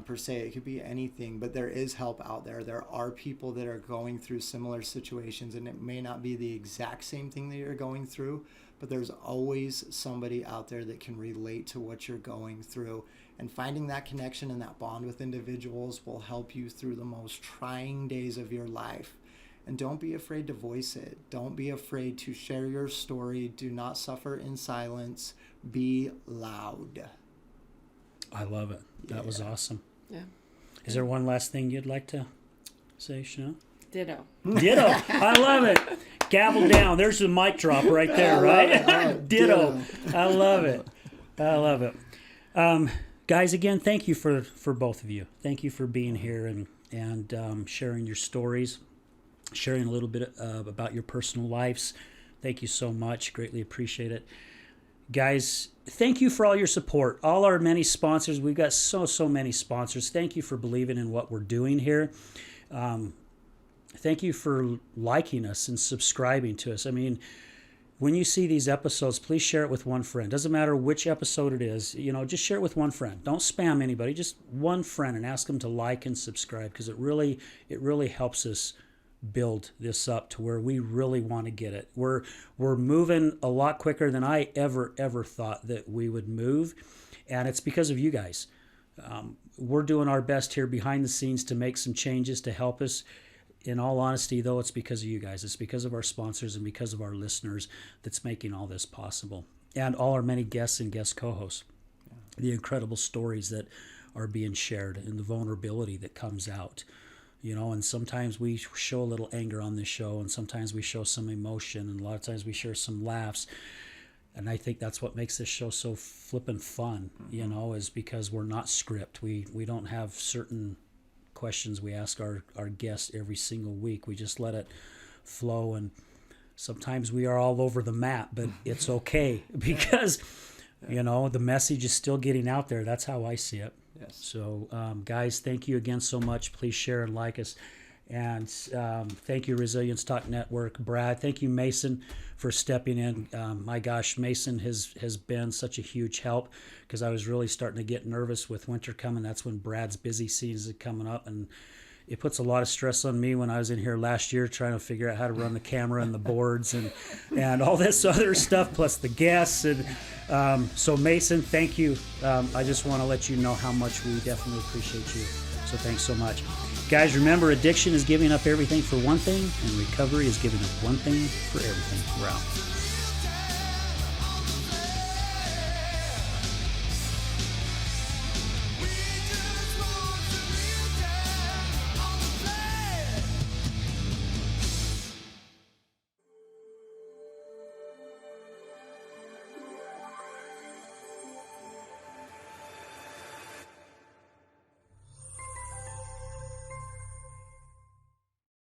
per se. It could be anything, but there is help out there. There are people that are going through similar situations, and it may not be the exact same thing that you're going through, but there's always somebody out there that can relate to what you're going through. And finding that connection and that bond with individuals will help you through the most trying days of your life. And don't be afraid to voice it. Don't be afraid to share your story. Do not suffer in silence. Be loud. I love it. That was awesome. Yeah. Is there one last thing you'd like to say, Chenelle? Ditto. I love it. Gavel down. There's the mic drop right there, right? Ditto. I love it. Guys, again, thank you for both of you. Thank you for being here and sharing your stories, sharing a little bit about your personal lives. Thank you so much. Greatly appreciate it. Guys, thank you for all your support. All our many sponsors. We've got so many sponsors. Thank you for believing in what we're doing here. Thank you for liking us and subscribing to us. I mean, when you see these episodes, please share it with one friend. Doesn't matter which episode it is, just share it with one friend. Don't spam anybody, just one friend, and ask them to like and subscribe, because it really helps us build this up to where we really want to get it. We're moving a lot quicker than I ever thought that we would move, and it's because of you guys. We're doing our best here behind the scenes to make some changes to help us. In all honesty, though, it's because of you guys. It's because of our sponsors and because of our listeners that's making all this possible. And all our many guests and guest co-hosts. The incredible stories that are being shared and the vulnerability that comes out. And sometimes we show a little anger on this show, and sometimes we show some emotion, and a lot of times we share some laughs. And I think that's what makes this show so flippin' fun, is because we're not script. We don't have certain questions we ask our guests every single week. We just let it flow, and sometimes we are all over the map, but it's okay because You know, the message is still getting out there. That's how I see it. Yes. So, guys, thank you again so much. Please share and like us. And thank you, Resilience Talk Network. Brad, thank you, Mason, for stepping in. My gosh, Mason has been such a huge help, because I was really starting to get nervous with winter coming. That's when Brad's busy season coming up, and it puts a lot of stress on me when I was in here last year trying to figure out how to run the camera and the boards and all this other stuff, plus the guests. And so, Mason, thank you. I just want to let you know how much we definitely appreciate you. So thanks so much. Guys, remember, addiction is giving up everything for one thing, and recovery is giving up one thing for everything. We're out.